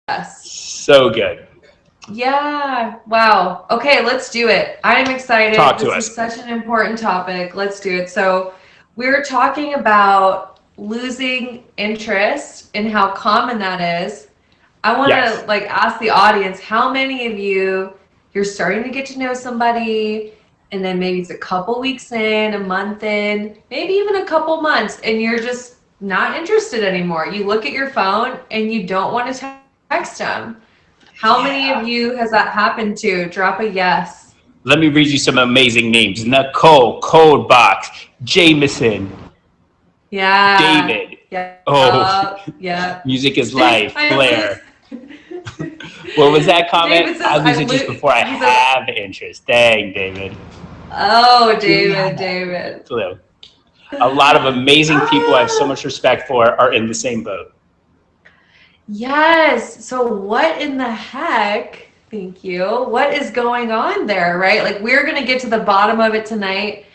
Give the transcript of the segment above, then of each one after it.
So good. Yeah. Wow. Okay, let's do it. I'm excited. Talk to This us. is such an important topic. Let's do it. So, we're talking about losing interest and how common that is. I want Yes. to ask the audience, how many of you're starting to get to know somebody, and then maybe it's a couple weeks in, a month in, maybe even a couple months, and you're just not interested anymore. You look at your phone and you don't want to text them. How many of Yeah. you has that happened to? Drop a yes. Let me read you some amazing names. Nicole, Codebox, Jameson, Yeah. David. Yep. Oh, Yep. music is I life. lose. Blair. What was that comment? David says I lose I it just lose. before I He says, have interest. Dang, David. "Oh, Yeah. David." So, a lot of amazing people I have so Ah. much respect for are in the same boat. Yes. So what in the heck? Thank you. What is going on there, right? Like we're going to get to the bottom of it tonight.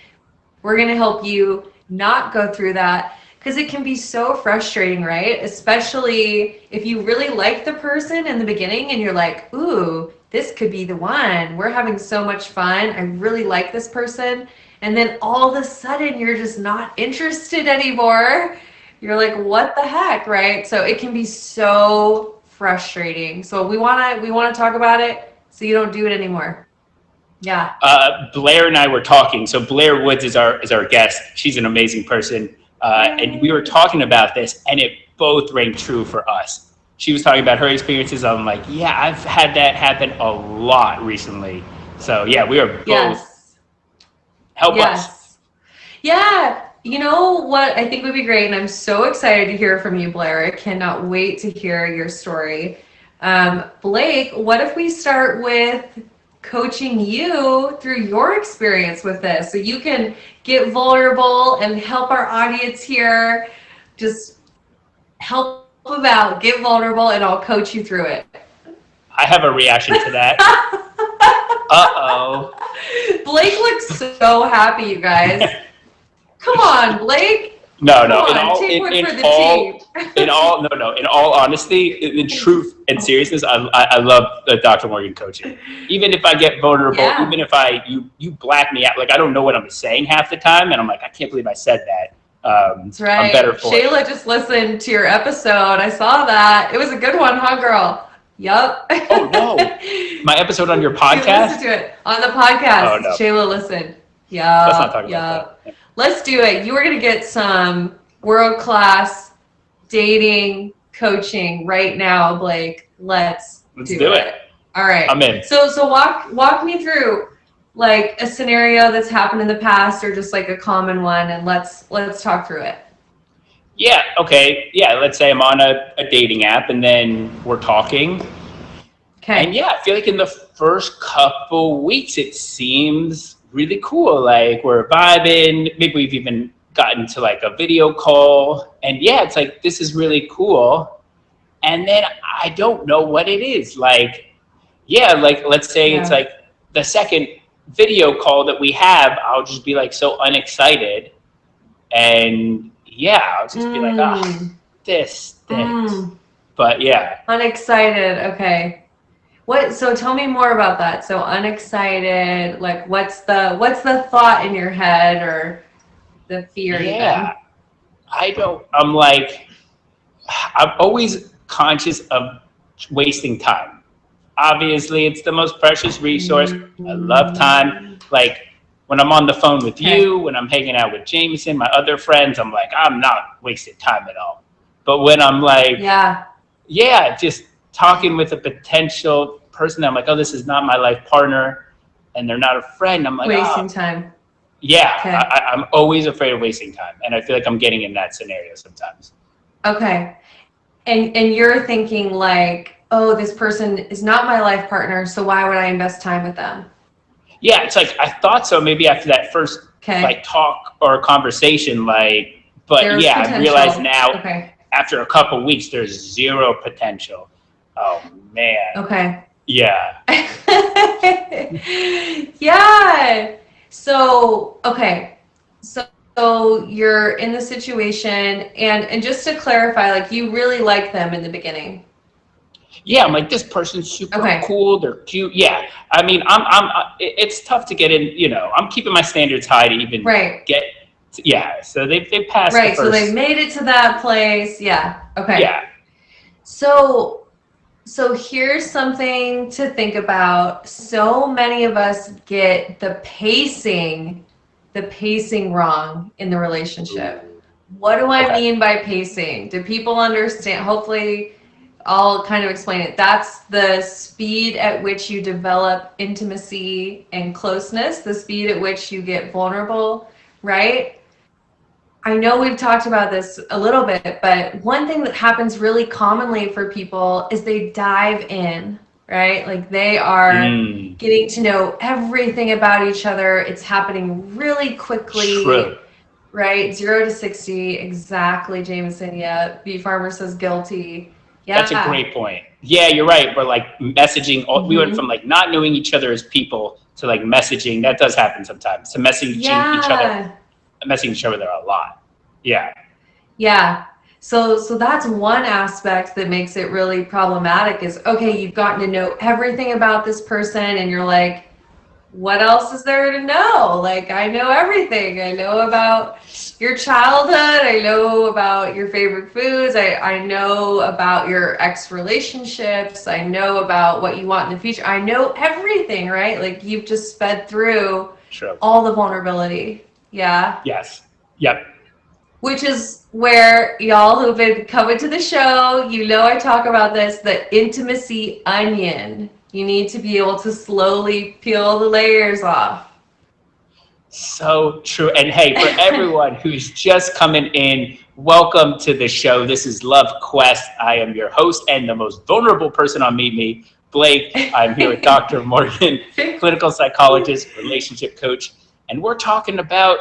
We're going to help you not go through that because it can be so frustrating, right? Especially if you really like the person in the beginning and you're like, "Ooh, this could be the one. We're having so much fun. I really like this person." And then all of a sudden you're just not interested anymore. You're like, what the heck, right? So it can be so frustrating. So we wanna talk about it so you don't do it anymore. Yeah. Blair and I were talking. So Blair Woods is our guest. She's an amazing person, and we were Yay. talking about this, and it both rang true for us. She was talking about her experiences. I'm like, yeah, I've had that happen a lot recently. So yeah, we are both. Yes. Help us. Yes. Yeah. You know what I think would be great, and I'm so excited to hear from you, Blair. I cannot wait to hear your story. Blake, what if we start with coaching you through your experience with this so you can get vulnerable and help our audience here? Just help them out, get vulnerable, and I'll coach you through it. I have a reaction to that. Uh-oh. Blake looks so happy, you guys. Come on, Blake. No, Come no. on, take one for the team. In all honesty, in truth and seriousness, I love Dr. Morgan coaching. Even if I get vulnerable, Yeah. even if you black me out, like I don't know what I'm saying half the time, and I'm like, I can't believe I said that. That's I'm better right. for it. Shayla just listened to your episode. I saw that. It was a good one, huh, girl? Yup. Oh no, my episode on your She listened podcast. to it on the podcast. Oh no, Shayla listened. let's not Yup, talk about yup. that. Let's do it. You are going to get some world-class dating coaching right now, Blake. Let's Let's do do it. it. All right. I'm in. So walk me through like a scenario that's happened in the past or just like a common one, and let's talk through it. Yeah. Okay. Yeah. Let's say I'm on a dating app, and then we're talking. And Okay. yeah, I feel like in the first couple weeks, it seems really cool. Like we're vibing. Maybe we've even gotten to like a video call. And yeah, it's like, this is really cool. And then I don't know what it is. Like, yeah, like let's say it's Yeah. like the second video call that we have, I'll just be like so unexcited. And yeah, I'll just be like, ah, Mm, this. mm. But yeah. Unexcited. Okay. So tell me more about that. So unexcited, like what's the thought in your head or the fear Yeah. even? I'm like, I'm always conscious of wasting time. Obviously, it's the most precious resource. I love time. Like when I'm on the phone with Okay. you, when I'm hanging out with Jameson, my other friends, I'm like, I'm not wasting time at all. But when I'm like, Yeah. yeah, just talking with a potential person, I'm like, oh, this is not my life partner, and they're not a friend. I'm like, Wasting oh, time. yeah, Okay. I'm always afraid of wasting time, and I feel like I'm getting in that scenario sometimes. Okay. And you're thinking like, oh, this person is not my life partner, so why would I invest time with them? Yeah, it's like I thought so maybe after that first Okay. like talk or conversation, like, but There's yeah, I realize potential. now Okay. after a couple weeks there's zero potential. Oh man, Okay. yeah, Yeah. So, okay. So you're in the situation and just to clarify, like you really like them in the beginning. Yeah, I'm like, this person's super Okay. cool. They're cute. Yeah. I mean, it's tough to get in, you know, I'm keeping my standards high to even Right. get, yeah. So they've passed the Right. So they first, made it to that place. Yeah. Okay. yeah. So here's something to think about. So many of us get the pacing wrong in the relationship. What do I Okay. mean by pacing? Do people understand? Hopefully I'll kind of explain it. That's the speed at which you develop intimacy and closeness, the speed at which you get vulnerable, right? I know we've talked about this a little bit, but one thing that happens really commonly for people is they dive in, right? Like they are getting to know everything about each other. It's happening really quickly. True. Right? 0 to 60. Exactly, Jameson. Yeah. Bee Farmer says guilty. Yeah. That's a great point. Yeah, you're right. We're like messaging. We went from like not knowing each other as people to like messaging. That does happen sometimes. To messaging each other a lot. Yeah. Yeah. So that's one aspect that makes it really problematic is, okay, you've gotten to know everything about this person and you're like, what else is there to know? Like, I know everything. I know about your childhood. I know about your favorite foods. I know about your ex relationships. I know about what you want in the future. I know everything, right? Like you've just sped through all the vulnerability. Yeah. Yes. Yep. Which is where y'all who've been coming to the show, you know I talk about this, the intimacy onion. You need to be able to slowly peel the layers off. So true. And hey, for everyone who's just coming in, welcome to the show. This is Love Quest. I am your host and the most vulnerable person on Meet Me, Blake. I'm here with Dr. Morgan, clinical psychologist, relationship coach, and we're talking about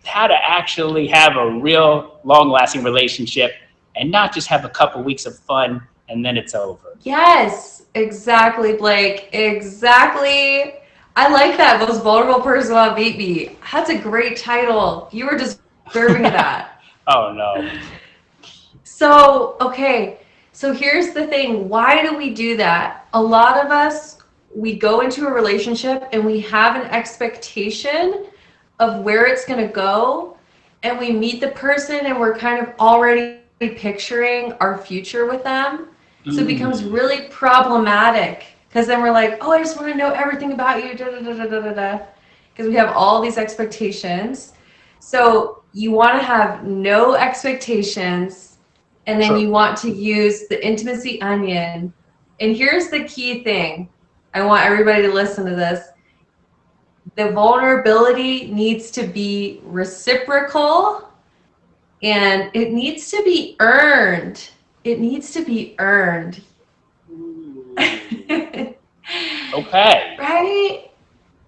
how to actually have a real long-lasting relationship and not just have a couple weeks of fun and then it's over. Yes, exactly, Blake. Exactly. I like that. Most vulnerable person on Meet Me. That's a great title. You were deserving of that. Oh, no. So, okay. So here's the thing. Why do we do that? A lot of us, we go into a relationship and we have an expectation of where it's going to go. And we meet the person and we're kind of already picturing our future with them. So it becomes really problematic because then we're like, oh, I just want to know everything about you, because we have all these expectations. So you want to have no expectations, and then you want to use the intimacy onion. And here's the key thing. I want everybody to listen to this. The vulnerability needs to be reciprocal, and it needs to be earned. It needs to be earned. Okay. Right?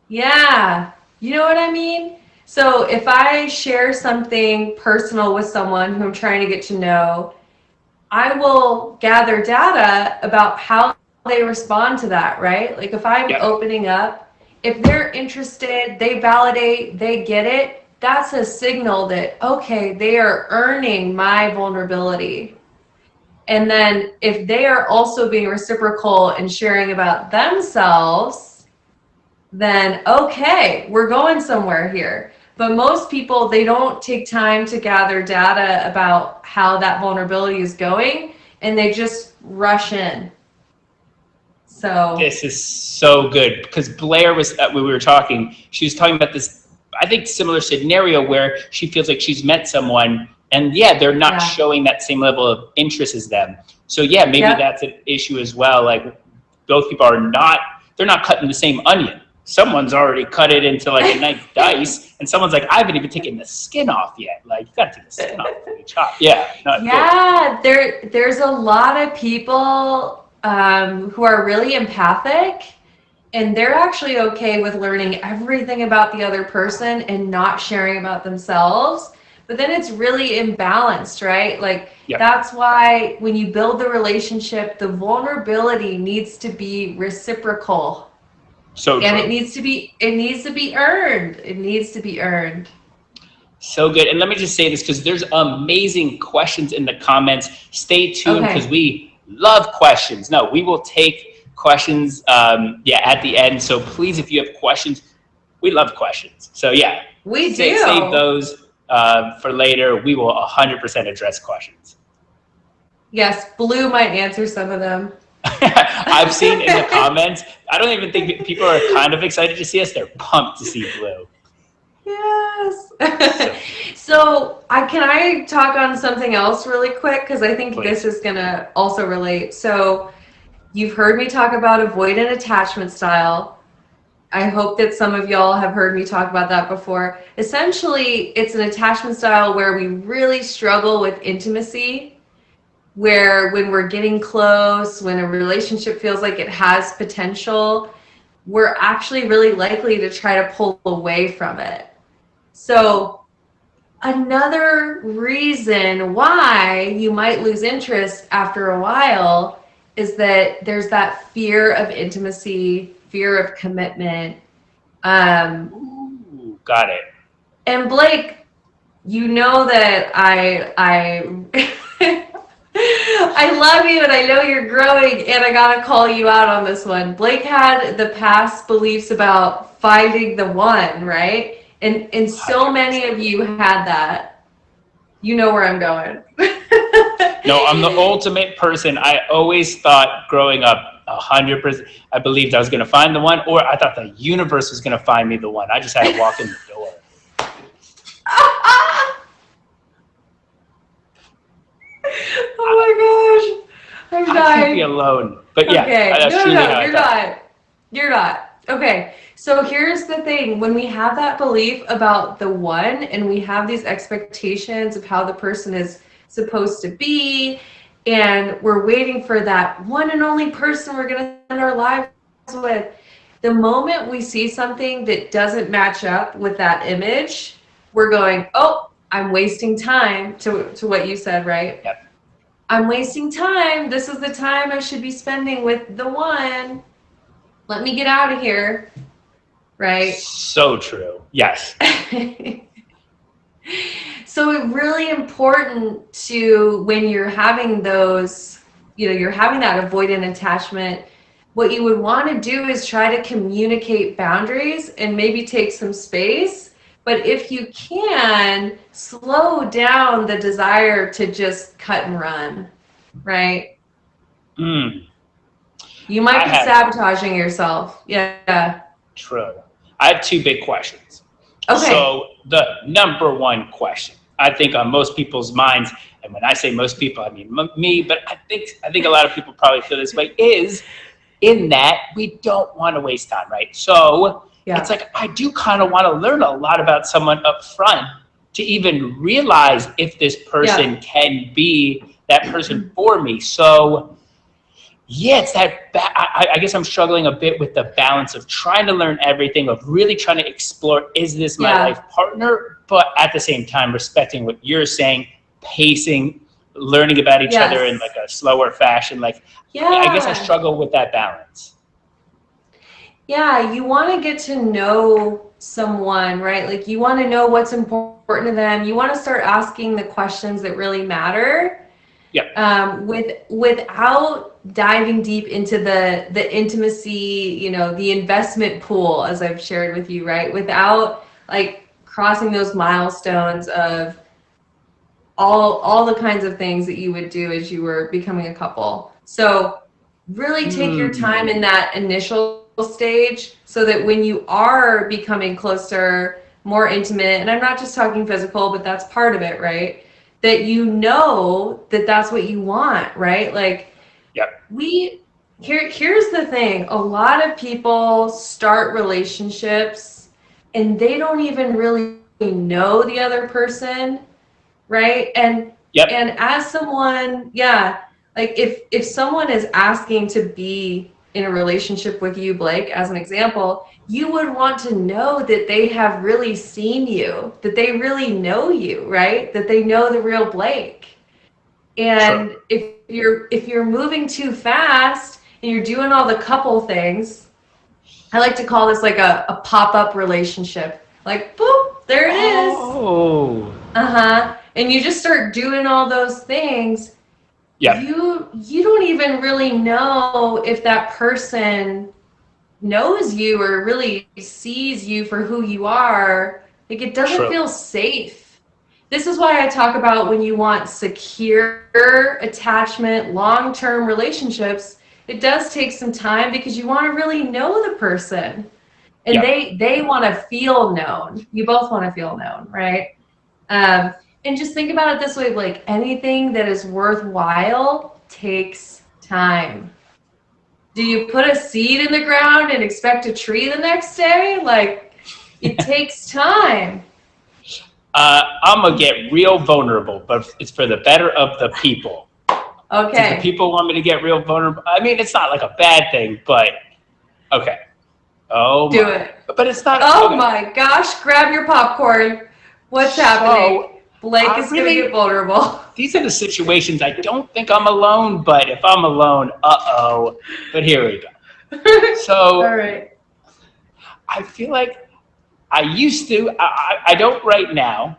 Yeah. You know what I mean? So if I share something personal with someone who I'm trying to get to know, I will gather data about how they respond to that, right? Like if I'm opening up, if they're interested, they validate, they get it, that's a signal that, okay, they are earning my vulnerability. And then if they are also being reciprocal and sharing about themselves, then okay, we're going somewhere here. But most people, they don't take time to gather data about how that vulnerability is going, and they just rush in. So this is so good because Blair was, when we were talking, she was talking about this, I think, similar scenario where she feels like she's met someone and they're not showing that same level of interest as them. So maybe that's an issue as well. Like both people are they're not cutting the same onion. Someone's already cut it into like a nice dice, and someone's like, I haven't even taken the skin off yet. Like you gotta take the skin off before you chop. There's a lot of people who are really empathic, and they're actually okay with learning everything about the other person and not sharing about themselves. But then it's really imbalanced, right? Like that's why when you build the relationship, the vulnerability needs to be reciprocal. So and it needs to be earned. It needs to be earned. So good. And let me just say this because there's amazing questions in the comments. Stay tuned because we love questions. No, we will take questions at the end. So please, if you have questions, we love questions. So yeah, we do. Save those for later. We will 100% address questions. Yes, Blue might answer some of them. I've seen in the comments, I don't even think people are kind of excited to see us. They're pumped to see Blue. Yes. So can I talk on something else really quick? Because I think this is going to also relate. So you've heard me talk about avoidant attachment style. I hope that some of y'all have heard me talk about that before. Essentially, it's an attachment style where we really struggle with intimacy, where when we're getting close, when a relationship feels like it has potential, we're actually really likely to try to pull away from it. So another reason why you might lose interest after a while is that there's that fear of intimacy, fear of commitment. Ooh, got it. And Blake, you know that I I love you and I know you're growing, and I gotta call you out on this one. Blake had the past beliefs about finding the one, right? And so many of you had that. You know where I'm going. No, I'm the ultimate person. I always thought growing up 100%, I believed I was going to find the one, or I thought the universe was going to find me the one. I just had to walk in the door. Oh my gosh. I'm dying. I can't be alone. But yeah, okay. that's No, truly how you're not. You're not. Okay, so here's the thing. When we have that belief about the one and we have these expectations of how the person is supposed to be, and we're waiting for that one and only person we're going to spend our lives with, the moment we see something that doesn't match up with that image, we're going, oh, I'm wasting time, to what you said, right? Yep. I'm wasting time. This is the time I should be spending with the one. Let me get out of here, right? So true. Yes. So it's really important to, when you're having those, you're having that avoidant attachment, what you would want to do is try to communicate boundaries and maybe take some space. But if you can, slow down the desire to just cut and run, right? You might be sabotaging yourself. Yeah. True. I have two big questions. Okay. So the number one question, I think on most people's minds, and when I say most people, I mean me, but I think a lot of people probably feel this way, is in that we don't want to waste time, right? So it's like, I do kind of want to learn a lot about someone up front to even realize if this person can be that person for me. So yeah, it's that, I guess I'm struggling a bit with the balance of trying to learn everything, of really trying to explore, is this my life partner? But at the same time, respecting what you're saying, pacing, learning about each other in like a slower fashion. Like, I guess I struggle with that balance. Yeah, you want to get to know someone, right? Like, you want to know what's important to them. You want to start asking the questions that really matter. Without diving deep into the intimacy, the investment pool, as I've shared with you, right? Without like crossing those milestones of all the kinds of things that you would do as you were becoming a couple. So really take your time in that initial stage, so that when you are becoming closer, more intimate, and I'm not just talking physical, but that's part of it, right? That that that's what you want, right? Like, here's the thing. A lot of people start relationships and they don't even really know the other person, right? And as someone, like if someone is asking to be in a relationship with you, Blake, as an example, you would want to know that they have really seen you, that they really know you, right? That they know the real Blake. And if you're moving too fast and you're doing all the couple things, I like to call this like a pop-up relationship. Like, boop, there it is. Oh. And you just start doing all those things, Yeah. you don't even really know if that person knows you or really sees you for who you are. Like, it doesn't True. feel safe. This is why I talk about when you want secure attachment, long-term relationships, it does take some time because you want to really know the person. And Yeah. they want to feel known. You both want to feel known, right? Um, and just think about it this way, like anything that is worthwhile takes time. Do you put a seed in the ground and expect a tree the next day? Like, it takes time. I'm gonna get real vulnerable, but it's for the better of the people. Okay. Do the people want me to get real vulnerable? I mean, it's not like a bad thing, but okay. Oh, do my. it. But it's not. Oh okay. my gosh, grab your popcorn. What's happening? Blake is going to get vulnerable. These are the situations I don't think I'm alone, but if I'm alone, uh-oh. But here we go. So All right. I feel like I used to, I don't right now,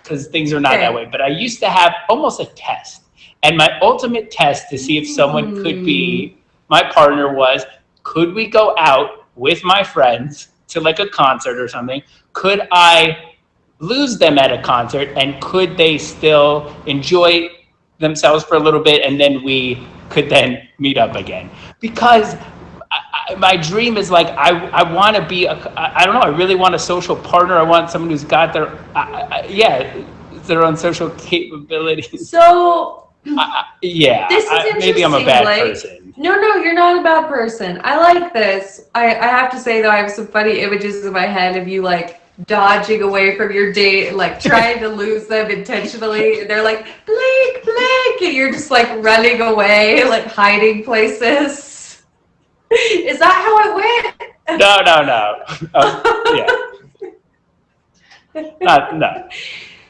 because things are not that way, but I used to have almost a test. And my ultimate test to see if someone could be my partner was, could we go out with my friends to like a concert or something? Could I lose them at a concert, and could they still enjoy themselves for a little bit, and then we could then meet up again? Because my dream is like, I want to be I don't know, I really want a social partner. I want someone who's got their their own social capabilities. So yeah, this is maybe I'm a bad Blake. person. No, you're not a bad person. I like this. I have to say though, I have some funny images in my head of you like dodging away from your date, like trying to lose them intentionally. And they're like, Blake, and you're just like running away, like hiding places. Is that how it went? No. No.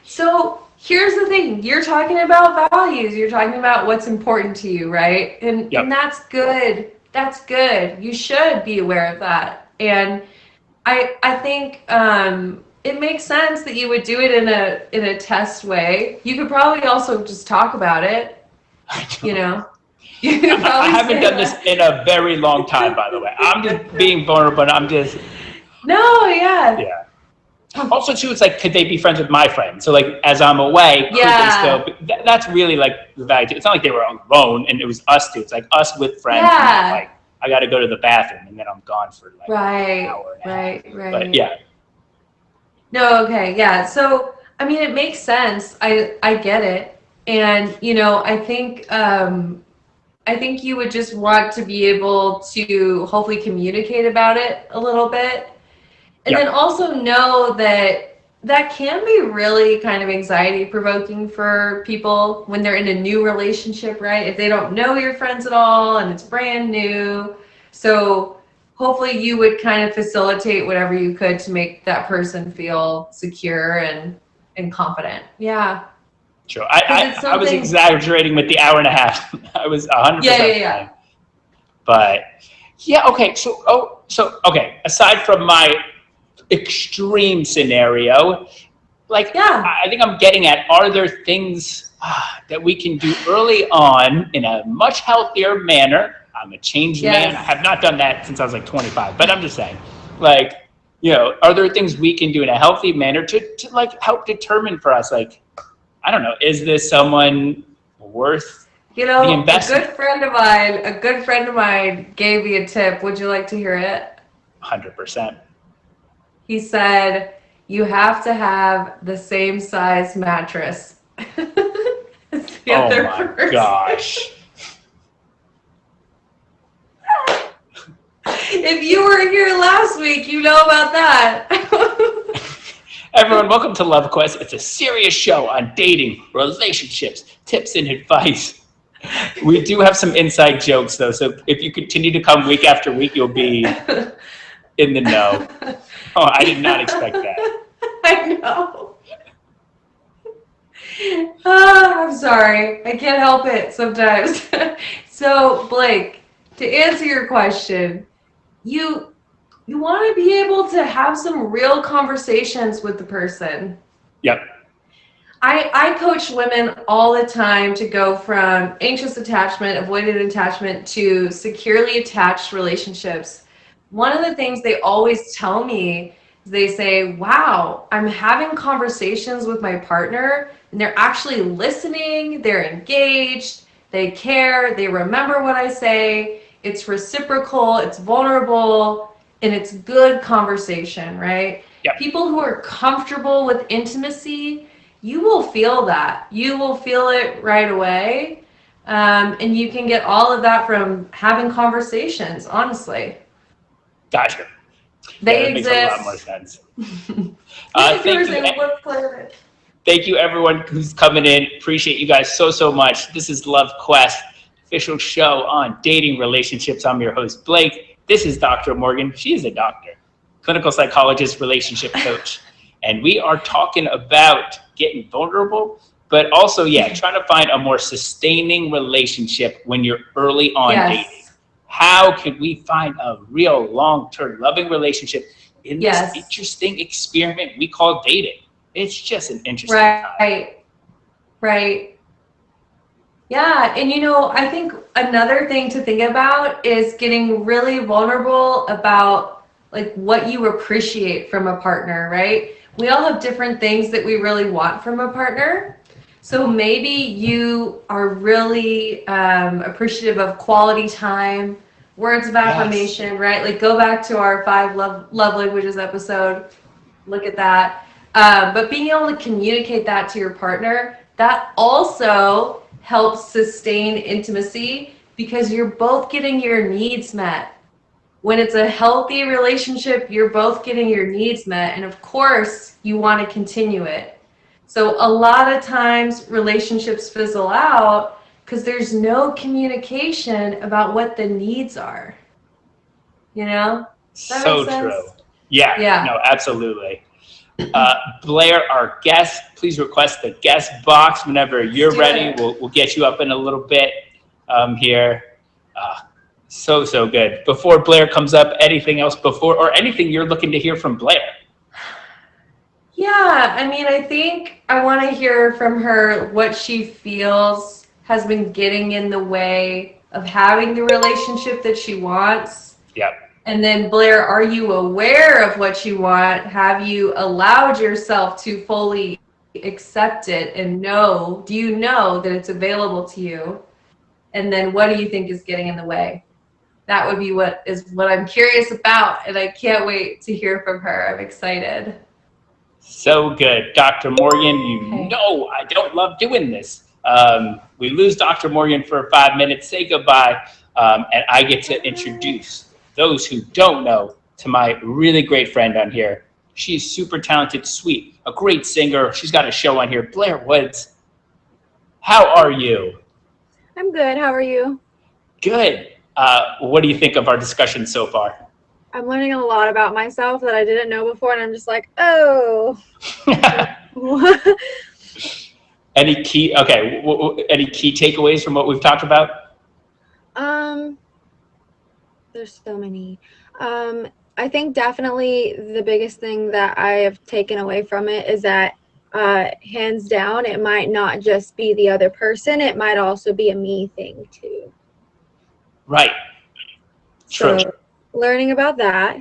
So here's the thing. You're talking about values. You're talking about what's important to you, right? And that's good. That's good. You should be aware of that. And I think it makes sense that you would do it in a test way. You could probably also just talk about it. You know. I haven't done this in a very long time, by the way. I'm just being vulnerable. I'm just. No, yeah. Yeah. Also, too, it's like, could they be friends with my friends? So, like, as I'm away, could they still? That's really like the value. It's not like they were alone and it was us two. It's like us with friends. Yeah. And like, I got to go to the bathroom and then I'm gone for like an hour and a half. Right. But yeah. No, okay, yeah. So, I mean, it makes sense. I get it, and you know, I think you would just want to be able to hopefully communicate about it a little bit. And then also know that can be really kind of anxiety provoking for people when they're in a new relationship, right? If they don't know your friends at all and it's brand new. So hopefully you would kind of facilitate whatever you could to make that person feel secure and confident. Yeah. Sure. I was exaggerating with the hour and a half. I was 100%. Yeah. But yeah, okay. So okay. Aside from my extreme scenario, like, I think I'm getting at, are there things that we can do early on in a much healthier manner? I'm a changed man. I have not done that since I was like 25, but I'm just saying, like, you know, are there things we can do in a healthy manner to like help determine for us, like, I don't know, is this someone worth the investment? A good friend of mine gave me a tip. Would you like to hear it? 100%. He said, you have to have the same size mattress. Oh my gosh. If you were here last week, you know about that. Everyone, welcome to Love Quest. It's a serious show on dating, relationships, tips, and advice. We do have some inside jokes, though, so if you continue to come week after week, you'll be in the know. Oh, I did not expect that. I know. I'm sorry. I can't help it sometimes. So, Blake, to answer your question, you want to be able to have some real conversations with the person. Yep. I coach women all the time to go from anxious attachment, avoidant attachment to securely attached relationships. One of the things they always tell me is they say, wow, I'm having conversations with my partner and they're actually listening, they're engaged, they care, they remember what I say, it's reciprocal, it's vulnerable, and it's good conversation, right? Yep. People who are comfortable with intimacy, you will feel that. You will feel it right away. And you can get all of that from having conversations, honestly. Gotcha. They that exist. Makes a lot more sense. Thank you, everyone who's coming in. Appreciate you guys so much. This is Love Quest, official show on dating relationships. I'm your host, Blake. This is Dr. Morgan. She is a doctor, clinical psychologist, relationship coach. And we are talking about getting vulnerable, but also, trying to find a more sustaining relationship when you're early on dating. How can we find a real long-term loving relationship in this interesting experiment we call dating? It's just an interesting time. Right. Yeah, and I think another thing to think about is getting really vulnerable about like what you appreciate from a partner, right? We all have different things that we really want from a partner. So maybe you are really appreciative of quality time, words of affirmation, right? Like go back to our 5 love languages episode, look at that. But being able to communicate that to your partner, that also helps sustain intimacy because you're both getting your needs met. When it's a healthy relationship, you're both getting your needs met. And of course, you want to continue it. So a lot of times relationships fizzle out because there's no communication about what the needs are. So true. Yeah. No, absolutely. Blair, our guest, please request the guest box whenever you're ready. We'll get you up in a little bit here. So good. Before Blair comes up, anything else or anything you're looking to hear from Blair? Yeah, I think I want to hear from her what she feels has been getting in the way of having the relationship that she wants. Yep. And then Blair, are you aware of what you want? Have you allowed yourself to fully accept it and do you know that it's available to you? And then what do you think is getting in the way? That would be what I'm curious about, and I can't wait to hear from her. I'm excited. So good. Dr. Morgan, I don't love doing this. We lose Dr. Morgan for 5 minutes, say goodbye, and I get to introduce those who don't know to my really great friend on here. She's super talented, sweet, a great singer. She's got a show on here, Blair Woods. How are you? I'm good. How are you? Good. What do you think of our discussion so far? I'm learning a lot about myself that I didn't know before, and I'm just like, oh. Any key takeaways from what we've talked about? There's so many. I think definitely the biggest thing that I have taken away from it is that hands down, it might not just be the other person. It might also be a me thing too. Right. True. So learning about that.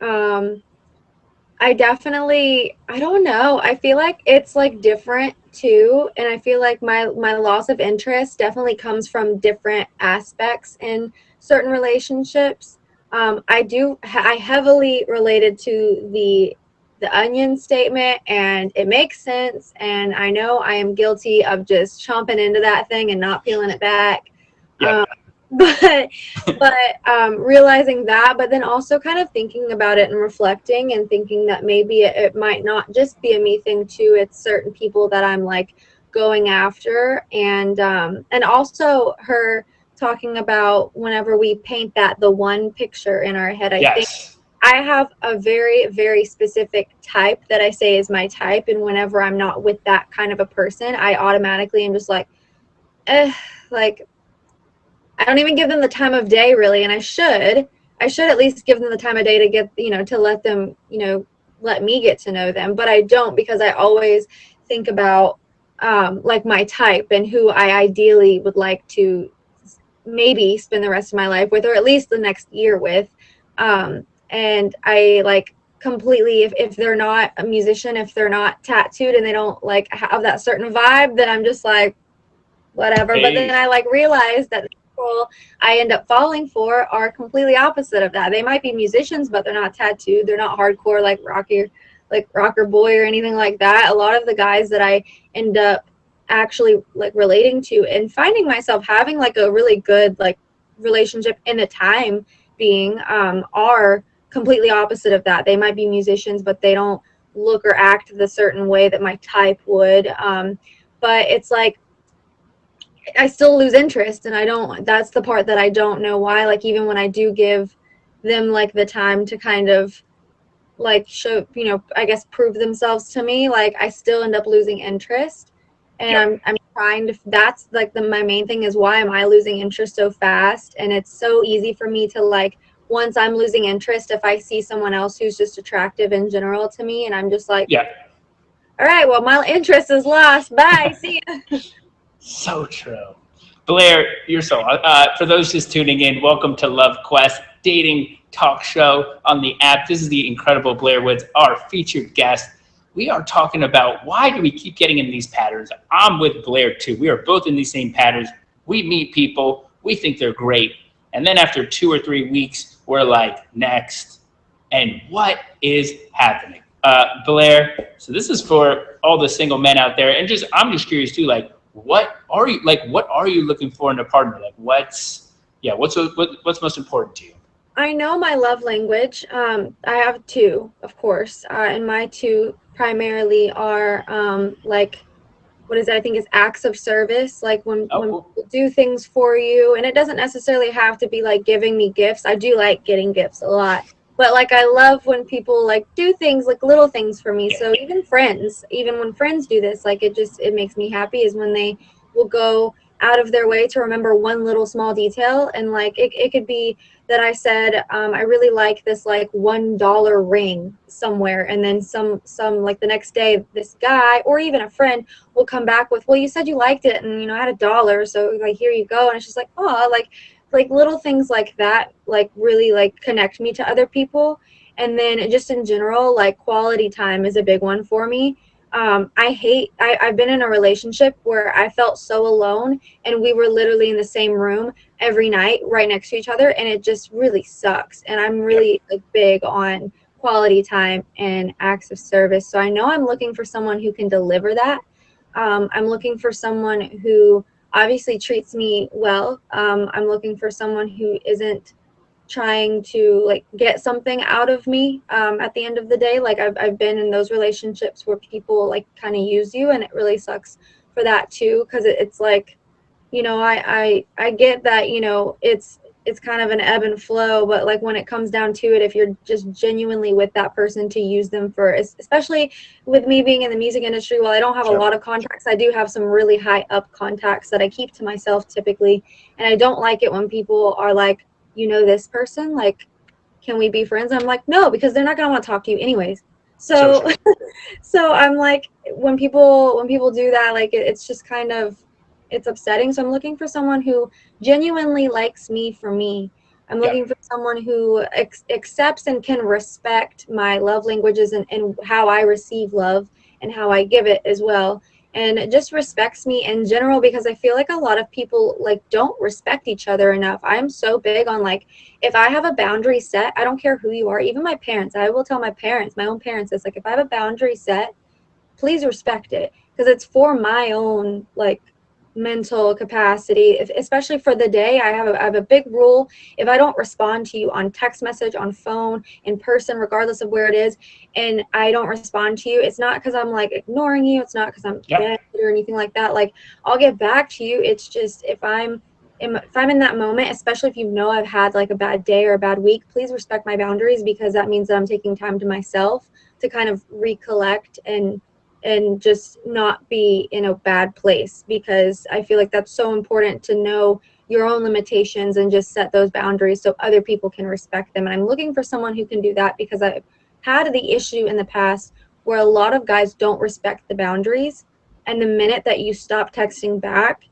I don't know. I feel like it's like different too. And I feel like my loss of interest definitely comes from different aspects in certain relationships. I heavily related to the onion statement, and it makes sense. And I know I am guilty of just chomping into that thing and not peeling it back. Yeah. But realizing that, but then also kind of thinking about it and reflecting and thinking that maybe it might not just be a me thing too. It's certain people that I'm like going after, and also her talking about whenever we paint the one picture in our head. I think I have a very, very specific type that I say is my type, and whenever I'm not with that kind of a person, I automatically am just like, like, I don't even give them the time of day really, and I should at least give them the time of day to get, to let them, let me get to know them, but I don't, because I always think about like my type and who I ideally would like to maybe spend the rest of my life with, or at least the next year with. And I like completely, if they're not a musician, if they're not tattooed and they don't like have that certain vibe, then I'm just like, whatever. But then Hey, I like realized that the people I end up falling for are completely opposite of that. They might be musicians, but they're not tattooed. They're not hardcore like rocker boy or anything like that. A lot of the guys that I end up actually like relating to and finding myself having like a really good like relationship in the time being are completely opposite of that. They might be musicians, but they don't look or act the certain way that my type would. But it's like I still lose interest, and I don't, that's the part that I don't know why. Like, even when I do give them like the time to kind of like show, you know, I guess prove themselves to me, like I still end up losing interest. And yep. I'm trying to, that's like my main thing is why am I losing interest so fast? And it's so easy for me to like, once I'm losing interest, if I see someone else who's just attractive in general to me, and I'm just like, Yeah. all right, well, my interest is lost. Bye. See ya. So true. Blair, you're so, for those just tuning in, welcome to Love Quest dating talk show on the app. This is the incredible Blair Woods, our featured guest. We are talking about why do we keep getting in these patterns. I'm with Blair too. We are both in these same patterns. We meet people, we think they're great. And then after 2 or 3 weeks, we're like, next. And what is happening? Blair, so this is for all the single men out there. And I'm just curious too, like, what are you looking for in a partner? Like what's most important to you? I know my love language. I have two, of course, and my two primarily are like, what is it? I think is acts of service. Like when Cool. people do things for you, and it doesn't necessarily have to be like giving me gifts. I do like getting gifts a lot, but like I love when people like do things like little things for me. Yeah. So even when friends do this, like it makes me happy is when they will go out of their way to remember one little small detail. And like it could be that I said, I really like this like $1 ring somewhere, and then some like the next day this guy or even a friend will come back with, well, you said you liked it, and you know I had $1, so like here you go. And it's just like, oh, like little things like that like really like connect me to other people. And then just in general, like quality time is a big one for me. I've been in a relationship where I felt so alone, and we were literally in the same room every night right next to each other, and it just really sucks. And I'm really like big on quality time and acts of service. So I know I'm looking for someone who can deliver that. I'm looking for someone who obviously treats me well. I'm looking for someone who isn't trying to like get something out of me at the end of the day. Like I've been in those relationships where people like kind of use you, and it really sucks for that too, because it's like, you know, I get that, you know, it's kind of an ebb and flow, but like when it comes down to it, if you're just genuinely with that person to use them for, especially with me being in the music industry, while I don't have a Sure. lot of contacts, I do have some really high up contacts that I keep to myself typically. And I don't like it when people are like, you know, this person, like, can we be friends? I'm like, no, because they're not going to want to talk to you anyways. So, so I'm like, when people do that, like, it's just kind of, it's upsetting. So I'm looking for someone who genuinely likes me for me. I'm looking for someone who accepts and can respect my love languages and how I receive love and how I give it as well. And it just respects me in general, because I feel like a lot of people like don't respect each other enough. I'm so big on like, if I have a boundary set, I don't care who you are, even my parents, I will tell my parents, my own parents, it's like, if I have a boundary set, please respect it, because it's for my own like mental capacity. Especially for the day, I have a big rule. If I don't respond to you on text message, on phone, in person, regardless of where it is, and I don't respond to you, it's not because I'm like ignoring you, it's not because I'm dead or anything like that. Like, I'll get back to you. It's just if I'm in that moment, especially if you know I've had like a bad day or a bad week, please respect my boundaries, because that means that I'm taking time to myself to kind of recollect and just not be in a bad place, because I feel like that's so important to know your own limitations and just set those boundaries so other people can respect them. And I'm looking for someone who can do that, because I've had the issue in the past where a lot of guys don't respect the boundaries, and the minute that you stop texting back,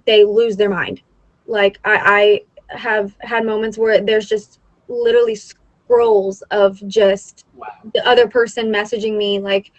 they lose their mind. Like I have had moments where there's just literally scrolls of just Wow. the other person messaging me, like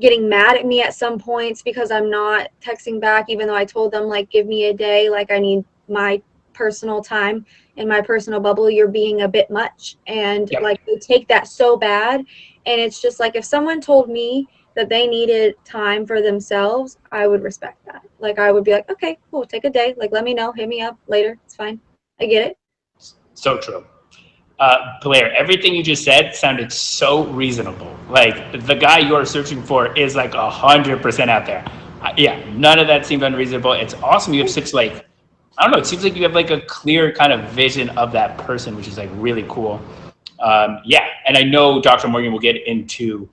getting mad at me at some points because I'm not texting back, even though I told them, like, give me a day, like I need my personal time in my personal bubble. You're being a bit much. And Yep. like they take that so bad. And it's just like, if someone told me that they needed time for themselves, I would respect that. Like I would be like, okay, cool, take a day, like let me know, hit me up later, it's fine, I get it. So true. Blair, everything you just said sounded so reasonable. Like the guy you're searching for is like 100% out there. Yeah, none of that seemed unreasonable. It's awesome. You have such like, I don't know, it seems like you have like a clear kind of vision of that person, which is like really cool. Yeah, and I know Dr. Morgan will get into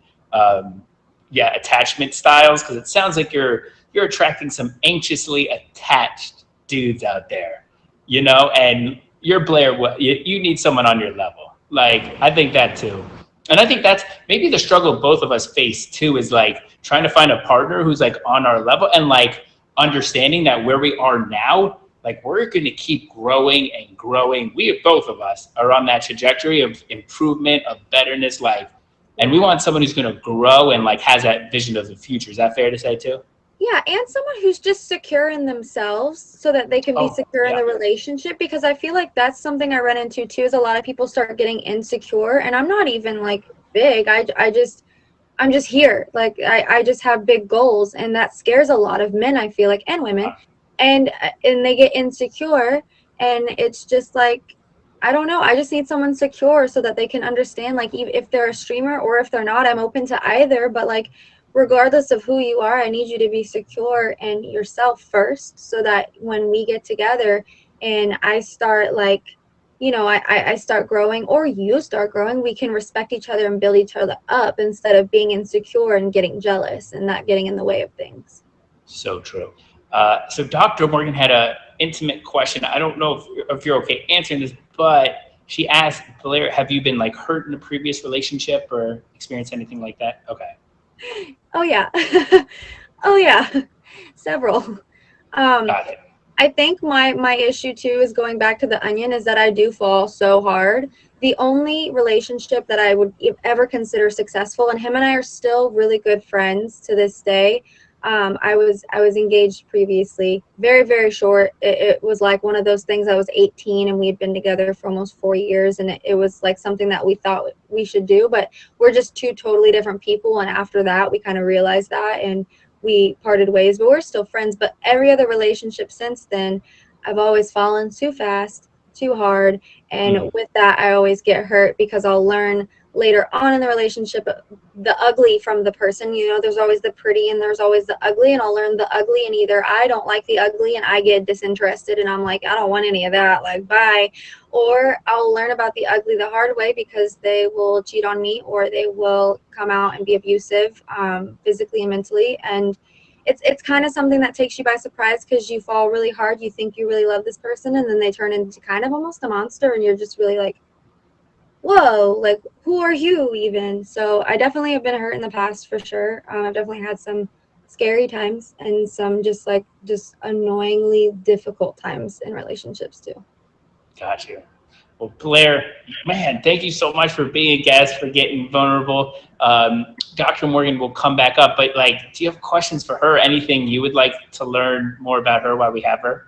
attachment styles, because it sounds like you're attracting some anxiously attached dudes out there, you know, and you're Blair, you need someone on your level. Like, I think that too. And I think that's maybe the struggle both of us face too, is like trying to find a partner who's like on our level, and like understanding that where we are now, like we're going to keep growing and growing. Both of us are on that trajectory of improvement, of betterness, like, and we want someone who's going to grow and like has that vision of the future. Is that fair to say too? Yeah, and someone who's just secure in themselves so that they can be secure in the relationship, because I feel like that's something I run into too, is a lot of people start getting insecure, and I'm not even like big. I'm just here. Like I just have big goals, and that scares a lot of men, I feel like, and women. And they get insecure, and it's just like, I don't know. I just need someone secure so that they can understand, like, if they're a streamer or if they're not, I'm open to either. But like, regardless of who you are, I need you to be secure in yourself first, so that when we get together and I start like, you know, I start growing, or you start growing, we can respect each other and build each other up, instead of being insecure and getting jealous and that getting in the way of things. So true. So Dr. Morgan had an intimate question. I don't know if you're okay answering this, but she asked, Blair, have you been like hurt in a previous relationship or experienced anything like that? Okay. Oh yeah. Oh yeah. Several. Got it. I think my issue too is going back to the onion, is that I do fall so hard. The only relationship that I would ever consider successful, and him and I are still really good friends to this day. I was engaged previously, very, very short. It was like one of those things. I was 18 and we had been together for almost 4 years, and it was like something that we thought we should do, but we're just two totally different people. And after that, we kind of realized that, and we parted ways, but we're still friends. But every other relationship since then, I've always fallen too fast, too hard. And with that, I always get hurt, because I'll learn later on in the relationship the ugly from the person. You know, there's always the pretty and there's always the ugly, and I'll learn the ugly, and either I don't like the ugly and I get disinterested and I'm like, I don't want any of that, like, bye. Or I'll learn about the ugly the hard way, because they will cheat on me, or they will come out and be abusive, physically and mentally. And it's kind of something that takes you by surprise, because you fall really hard, you think you really love this person, and then they turn into kind of almost a monster, and you're just really like, whoa, like, who are you even? So I definitely have been hurt in the past, for sure. I've definitely had some scary times and some just annoyingly difficult times in relationships too. Got you. Well, Blair, man, thank you so much for being a guest, for getting vulnerable. Dr. Morgan will come back up, but like, do you have questions for her? Anything you would like to learn more about her while we have her?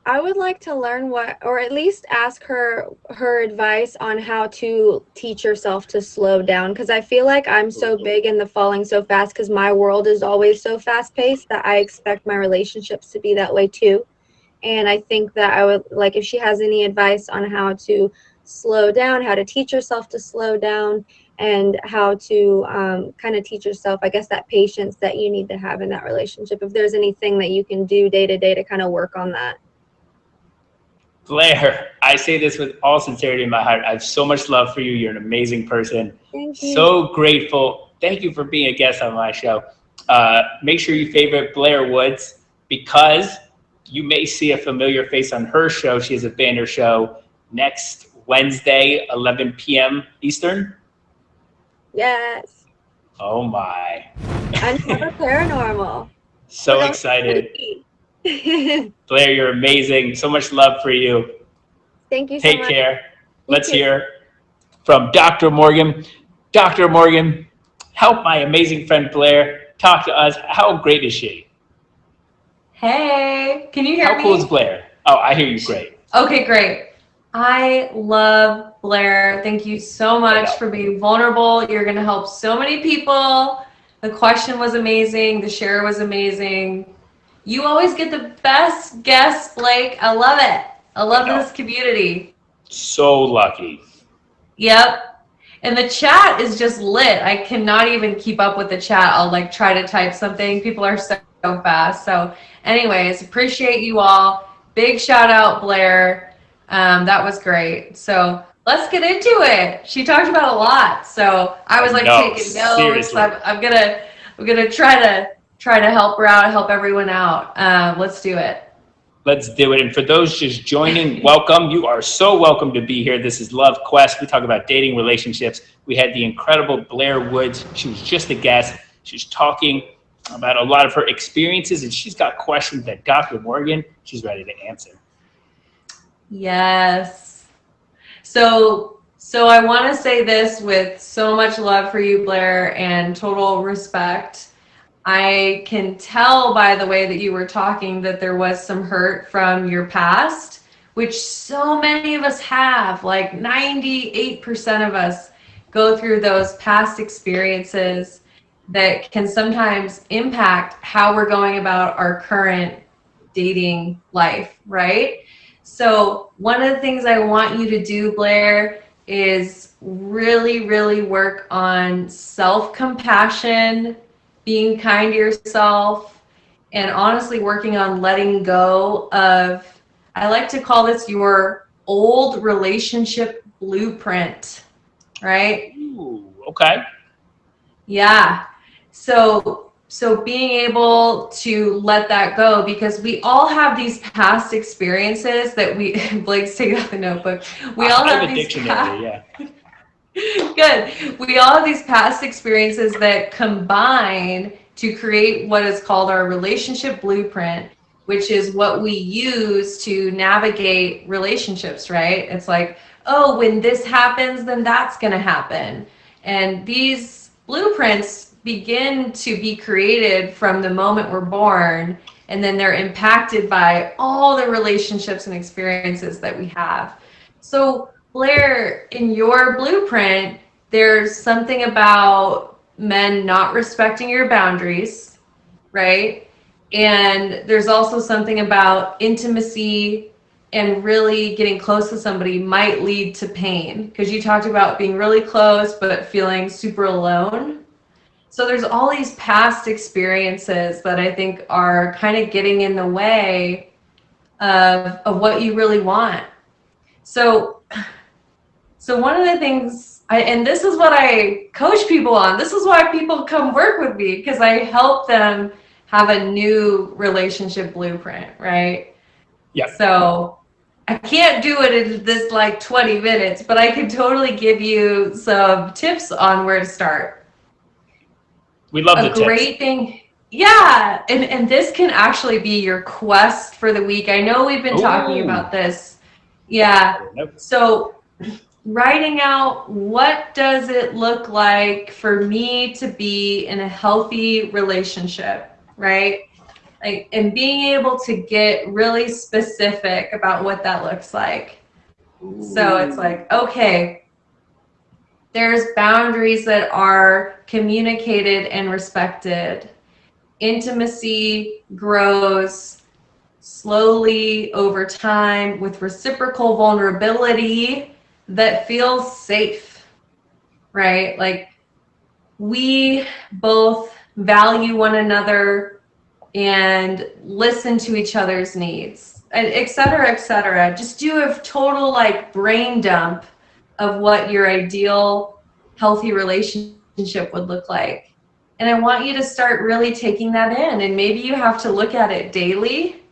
I would like to learn or at least ask her advice on how to teach yourself to slow down, because I feel like I'm so big in the falling so fast, because my world is always so fast paced that I expect my relationships to be that way too. And I think that I would like, if she has any advice on how to slow down, how to teach yourself to slow down, and how to kind of teach yourself, I guess, that patience that you need to have in that relationship. If there's anything that you can do day to day to kind of work on that. Blair, I say this with all sincerity in my heart. I have so much love for you. You're an amazing person. Thank you. So grateful. Thank you for being a guest on my show. Make sure you favorite Blair Woods, because you may see a familiar face on her show. She has a banner show next Wednesday, 11 p.m. Eastern. Yes. Oh my. Uncover Paranormal. So excited. Blair, you're amazing. So much love for you. Thank you so Take much. care. You Let's too. hear from Dr. Morgan. Dr. Morgan, help my amazing friend Blair talk to us. How great is she? Hey, can you hear How me? cool is Blair? Oh, I hear you great. Okay, great. I love Blair. Thank you so much for being vulnerable. You're going to help so many people. The question was amazing. The share was amazing. You always get the best guests, Blake. I love it. I love this community. So lucky. Yep. And the chat is just lit. I cannot even keep up with the chat. I'll like try to type something. People are so fast. So anyways, appreciate you all. Big shout out, Blair. That was great. So let's get into it. She talked about a lot. So I was like taking notes. Seriously. I'm gonna try to help her out, help everyone out. Let's do it. Let's do it. And for those just joining, welcome. You are so welcome to be here. This is Love Quest. We talk about dating, relationships. We had the incredible Blair Woods. She was just a guest. She's talking about a lot of her experiences, and she's got questions that Dr. Morgan, she's ready to answer. Yes. So I want to say this with so much love for you, Blair, and total respect. I can tell by the way that you were talking that there was some hurt from your past, which so many of us have. Like 98% of us go through those past experiences that can sometimes impact how we're going about our current dating life, right? So one of the things I want you to do, Blair, is really, really work on self-compassion, being kind to yourself, and honestly working on letting go of, I like to call this your old relationship blueprint, right? Ooh, okay. Yeah. So being able to let that go, because we all have these past experiences that Blake's taking out the notebook. We all have a these dictionary, yeah. Good. We all have these past experiences that combine to create what is called our relationship blueprint, which is what we use to navigate relationships, right? It's like, oh, when this happens, then that's going to happen. And these blueprints begin to be created from the moment we're born, and then they're impacted by all the relationships and experiences that we have. So Blair, in your blueprint, there's something about men not respecting your boundaries, right? And there's also something about intimacy and really getting close to somebody might lead to pain, because you talked about being really close but feeling super alone. So there's all these past experiences that I think are kind of getting in the way of what you really want. So one of the things, and this is what I coach people on, this is why people come work with me, because I help them have a new relationship blueprint, right? Yeah. So I can't do it in this like 20 minutes, but I can totally give you some tips on where to start. We love the tips. A great thing. Yeah. And this can actually be your quest for the week. I know we've been talking about this. Yeah. So writing out, what does it look like for me to be in a healthy relationship, right? Like, and being able to get really specific about what that looks like. Ooh. So it's like, okay, there's boundaries that are communicated and respected. Intimacy grows slowly over time with reciprocal vulnerability that feels safe, right? Like, we both value one another and listen to each other's needs, and et cetera, et cetera. Just do a total like brain dump of what your ideal healthy relationship would look like. And I want you to start really taking that in, and maybe you have to look at it daily,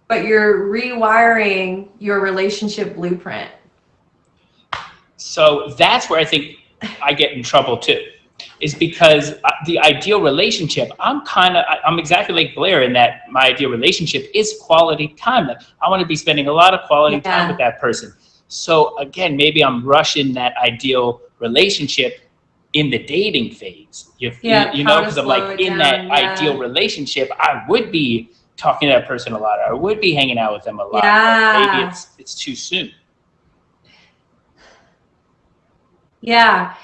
but you're rewiring your relationship blueprint. So that's where I think I get in trouble too, is because the ideal relationship, I'm exactly like Blair in that my ideal relationship is quality time. I want to be spending a lot of quality time with that person. So again, maybe I'm rushing that ideal relationship in the dating phase. You know, because I'm like in that ideal relationship, I would be talking to that person a lot. I would be hanging out with them a lot. But maybe it's too soon. Yeah.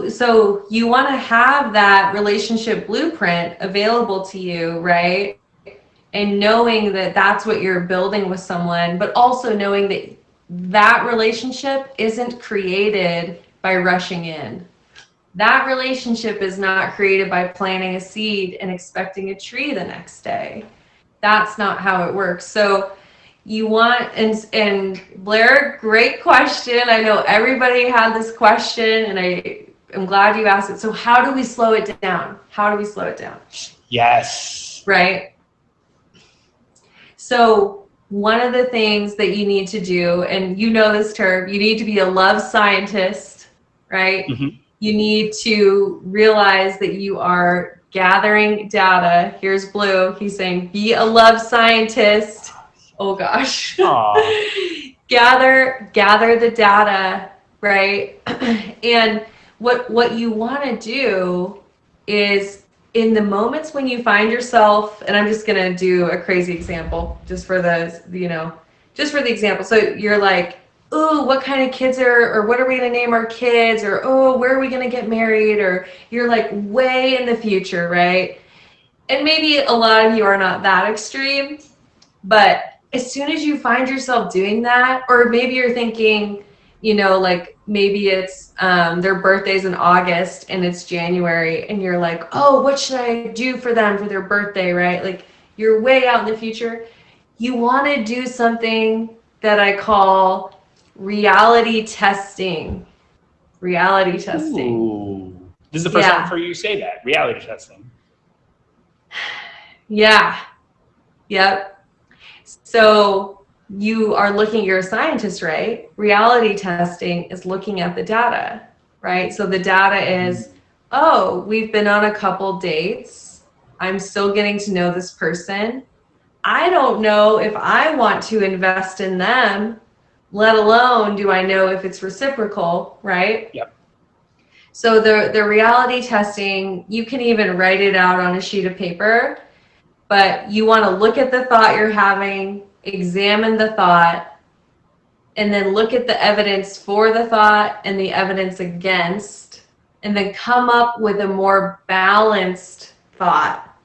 So you want to have that relationship blueprint available to you, right? And knowing that that's what you're building with someone, but also knowing that that relationship isn't created by rushing in. That relationship is not created by planting a seed and expecting a tree the next day. That's not how it works. So you want, and Blair, great question. I know everybody had this question, and I'm glad you asked it. So how do we slow it down? How do we slow it down? Yes. Right? So one of the things that you need to do, and you know this term, you need to be a love scientist, right? Mm-hmm. You need to realize that you are gathering data. Here's Blue. He's saying, be a love scientist. Oh gosh. gather the data, right? And what you want to do is, in the moments when you find yourself, and I'm just going to do a crazy example just for the, just for the example. So you're like, oh, what kind of kids or what are we going to name our kids? Or, oh, where are we going to get married? Or you're like way in the future, right? And maybe a lot of you are not that extreme, but as soon as you find yourself doing that, or maybe you're thinking, like maybe it's their birthday's in August and it's January, and you're like, oh, what should I do for them for their birthday, right? Like you're way out in the future. You want to do something that I call reality testing. Reality testing. Ooh. This is the first time for you to say that. Reality testing. Yeah. Yep. So you are you're a scientist, right? Reality testing is looking at the data, right? So the data is, oh, we've been on a couple dates. I'm still getting to know this person. I don't know if I want to invest in them, let alone do I know if it's reciprocal, right? Yep. So the reality testing, you can even write it out on a sheet of paper, but you want to look at the thought you're having, examine the thought, and then look at the evidence for the thought and the evidence against, and then come up with a more balanced thought.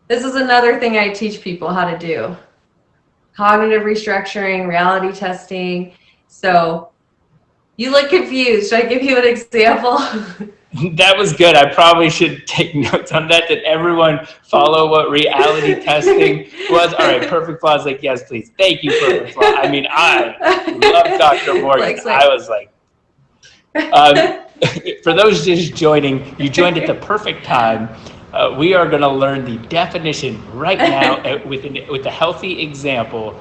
This is another thing I teach people how to do. Cognitive restructuring, reality testing. So you look confused. Should I give you an example? That was good. I probably should take notes on that. Did everyone follow what reality testing was? All right, Perfect Flaw is like, yes, please. Thank you, Perfect Flaw. I mean, I love Dr. Morgan. I was like, for those just joining, you joined at the perfect time. We are going to learn the definition right now with a healthy example.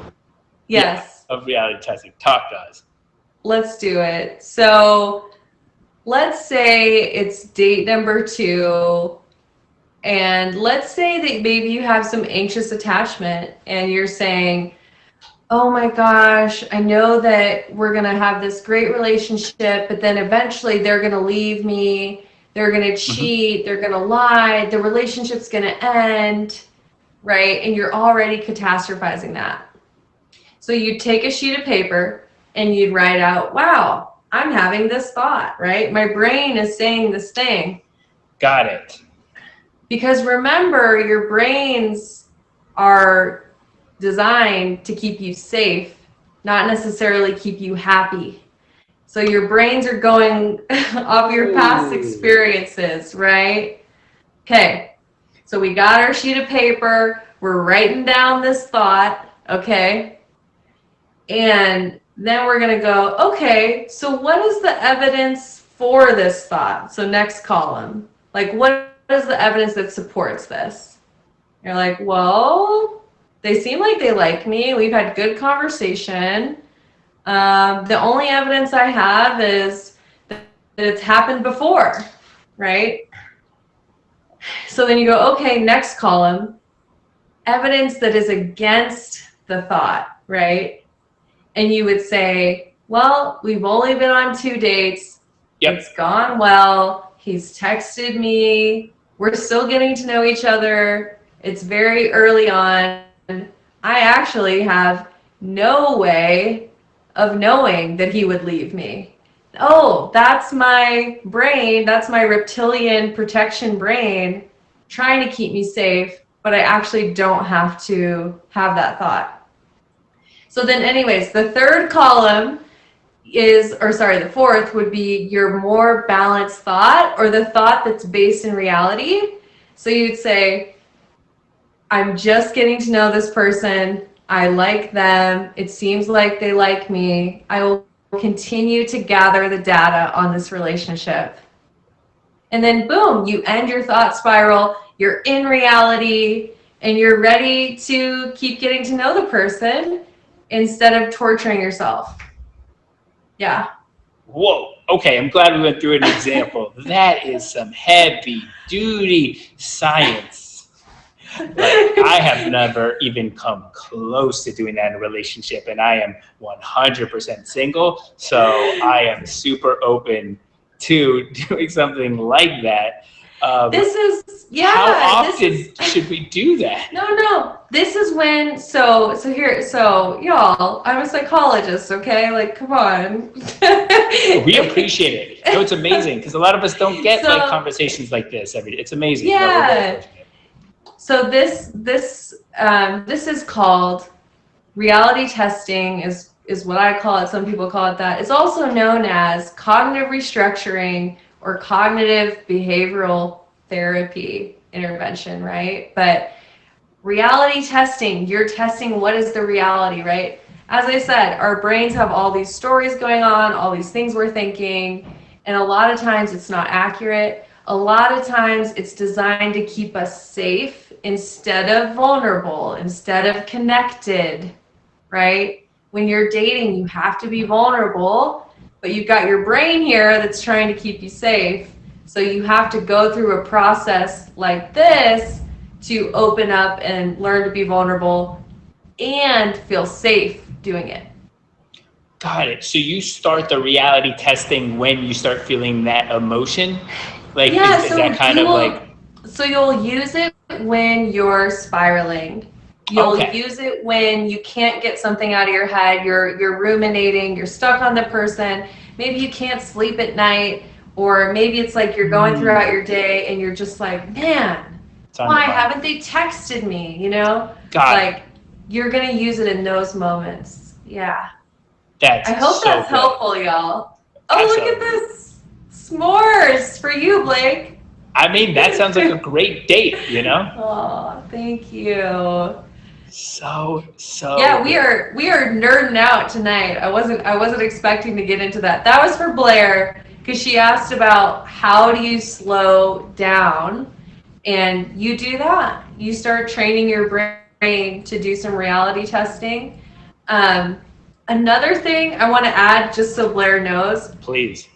Yes. Of reality testing. Talk to us. Let's do it. So let's say it's date number 2, and let's say that maybe you have some anxious attachment and you're saying, oh my gosh, I know that we're going to have this great relationship, but then eventually they're going to leave me. They're going to cheat. They're going to lie. The relationship's going to end, right? And you're already catastrophizing that. So you take a sheet of paper and you'd write out, wow, I'm having this thought, right? My brain is saying this thing. Got it. Because remember, your brains are designed to keep you safe, not necessarily keep you happy. So your brains are going off your past experiences, right? Okay, so we got our sheet of paper. We're writing down this thought, okay? And then we're going to go, okay, so what is the evidence for this thought? So next column, like what is the evidence that supports this? You're like, well, they seem like they like me. We've had good conversation. The only evidence I have is that it's happened before, right? So then you go, okay, next column, evidence that is against the thought, right? And you would say, well, we've only been on 2 dates. Yep. It's gone well. He's texted me. We're still getting to know each other. It's very early on. I actually have no way of knowing that he would leave me. Oh, that's my brain. That's my reptilian protection brain trying to keep me safe, but I actually don't have to have that thought. So then anyways, the third column is, or sorry, the fourth would be your more balanced thought, or the thought that's based in reality. So you'd say, I'm just getting to know this person. I like them. It seems like they like me. I will continue to gather the data on this relationship. And then boom, you end your thought spiral. You're in reality and you're ready to keep getting to know the person instead of torturing yourself. Yeah. Whoa. Okay, I'm glad we went through an example. That is some heavy duty science. Like, I have never even come close to doing that in a relationship, and I am 100% single, so I am super open to doing something like that. This is, yeah. How often should we do that? No. This is when, so y'all, I'm a psychologist, okay? Like, come on. We appreciate it. No, it's amazing because a lot of us don't get like conversations like this every day. It's amazing. Yeah. So this is called reality testing is what I call it. Some people call it that. It's also known as cognitive restructuring or cognitive behavioral therapy intervention, right? But reality testing, you're testing what is the reality, right? As I said, our brains have all these stories going on, all these things we're thinking, and a lot of times it's not accurate. A lot of times it's designed to keep us safe instead of vulnerable, instead of connected, right? When you're dating, you have to be vulnerable, but you've got your brain here that's trying to keep you safe. So you have to go through a process like this to open up and learn to be vulnerable and feel safe doing it. Got it. So you start the reality testing when you start feeling that emotion? Like, yeah, is that kind of like... So you'll use it when you're spiraling. You'll use it when you can't get something out of your head. You're ruminating. You're stuck on the person. Maybe you can't sleep at night, or maybe it's like you're going throughout your day and you're just like, man, why haven't they texted me? You know, like you're gonna use it in those moments. Yeah. I hope that's helpful, y'all. Oh, look at this s'mores for you, Blake. I mean, that sounds like a great date, you know? Oh, thank you. So yeah, we are nerding out tonight. I wasn't expecting to get into that. That was for Blair, because she asked about how do you slow down, and you do that. You start training your brain to do some reality testing. Another thing I want to add, just so Blair knows. Please.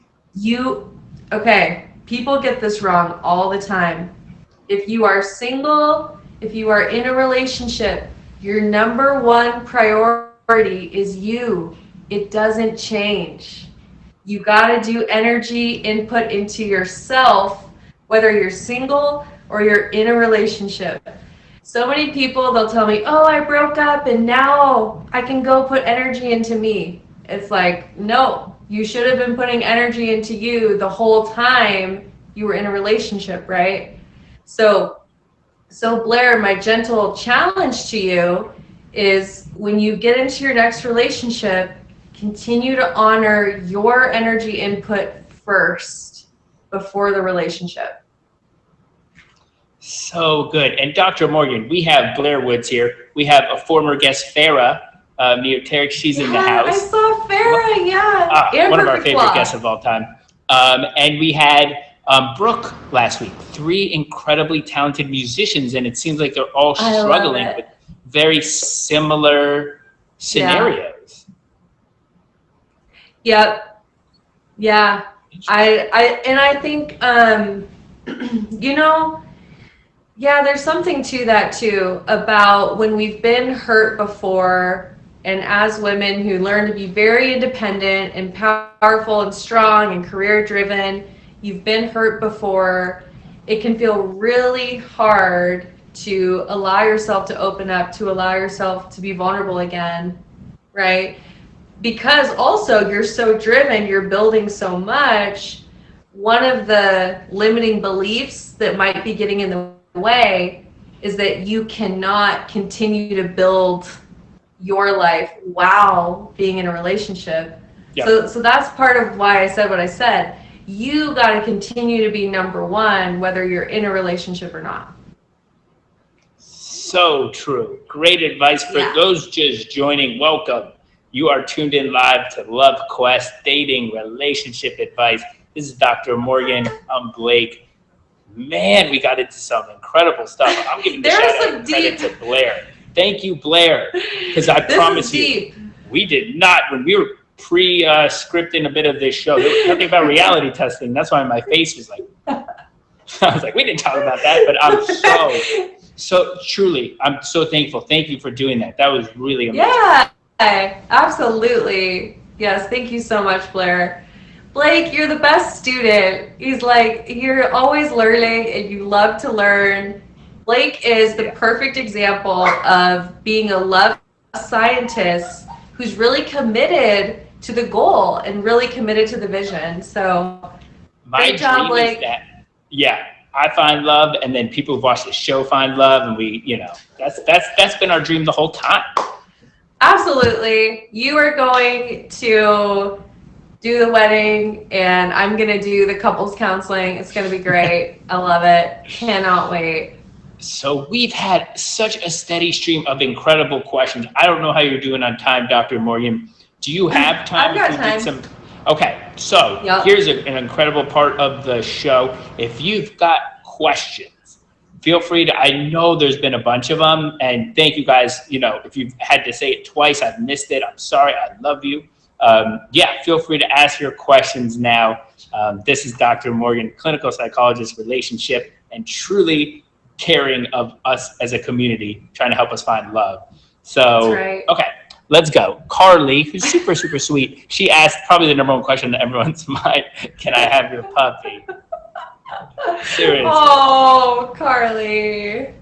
People get this wrong all the time. If you are single, if you are in a relationship, your number one priority is you. It doesn't change. You got to do energy input into yourself, whether you're single or you're in a relationship. So many people, they'll tell me, oh, I broke up and now I can go put energy into me. It's like, no, you should have been putting energy into you the whole time you were in a relationship, right? So Blair, my gentle challenge to you is when you get into your next relationship, continue to honor your energy input first before the relationship. So good. And Dr. Morgan, we have Blair Woods here. We have a former guest, Farah Neoteric. She's in the house. I saw Farah, yeah. One of our favorite guests of all time. And we had Brooke last week. 3 incredibly talented musicians, and it seems like they're all struggling with very similar scenarios. Yep. Yeah. I think You know, yeah, there's something to that too about when we've been hurt before, and as women who learn to be very independent and powerful and strong and career driven, you've been hurt before, it can feel really hard to allow yourself to open up, to allow yourself to be vulnerable again, right? Because also you're so driven, you're building so much. One of the limiting beliefs that might be getting in the way is that you cannot continue to build your life while being in a relationship. Yep. So that's part of why I said what I said. You got to continue to be number one, whether you're in a relationship or not. So true. Great advice for those just joining. Welcome. You are tuned in live to Love Quest Dating Relationship Advice. This is Dr. Morgan. I'm Blake. Man, we got into some incredible stuff. I'm giving the shout out credit to Blair. Thank you, Blair, because I promise you, we did not, when we were pre-scripting a bit of this show, there was nothing about reality testing. That's why my face was like, I was like, we didn't talk about that, but I'm so truly, I'm so thankful. Thank you for doing that. That was really amazing. Yeah, absolutely. Yes, thank you so much, Blair. Blake, you're the best student. He's like, you're always learning and you love to learn. Blake is the perfect example of being a love scientist who's really committed to the goal and really committed to the vision. So, great job, Blake. I find love, and then people who watch the show find love, and we, that's been our dream the whole time. Absolutely. You are going to do the wedding, and I'm going to do the couples counseling. It's going to be great. I love it. Cannot wait. So we've had such a steady stream of incredible questions. I don't know how you're doing on time, Dr. Morgan. Do you have time? I've got time. Okay, so here's an incredible part of the show. If you've got questions, feel free to, I know there's been a bunch of them, and thank you guys. If you've had to say it twice, I've missed it. I'm sorry, I love you. Feel free to ask your questions now. This is Dr. Morgan, clinical psychologist, relationship, and truly caring of us as a community, trying to help us find love. So, that's right. Okay, let's go. Carly, who's super, super sweet, she asked probably the number one question in everyone's mind, can I have your puppy? Seriously. Oh, Carly.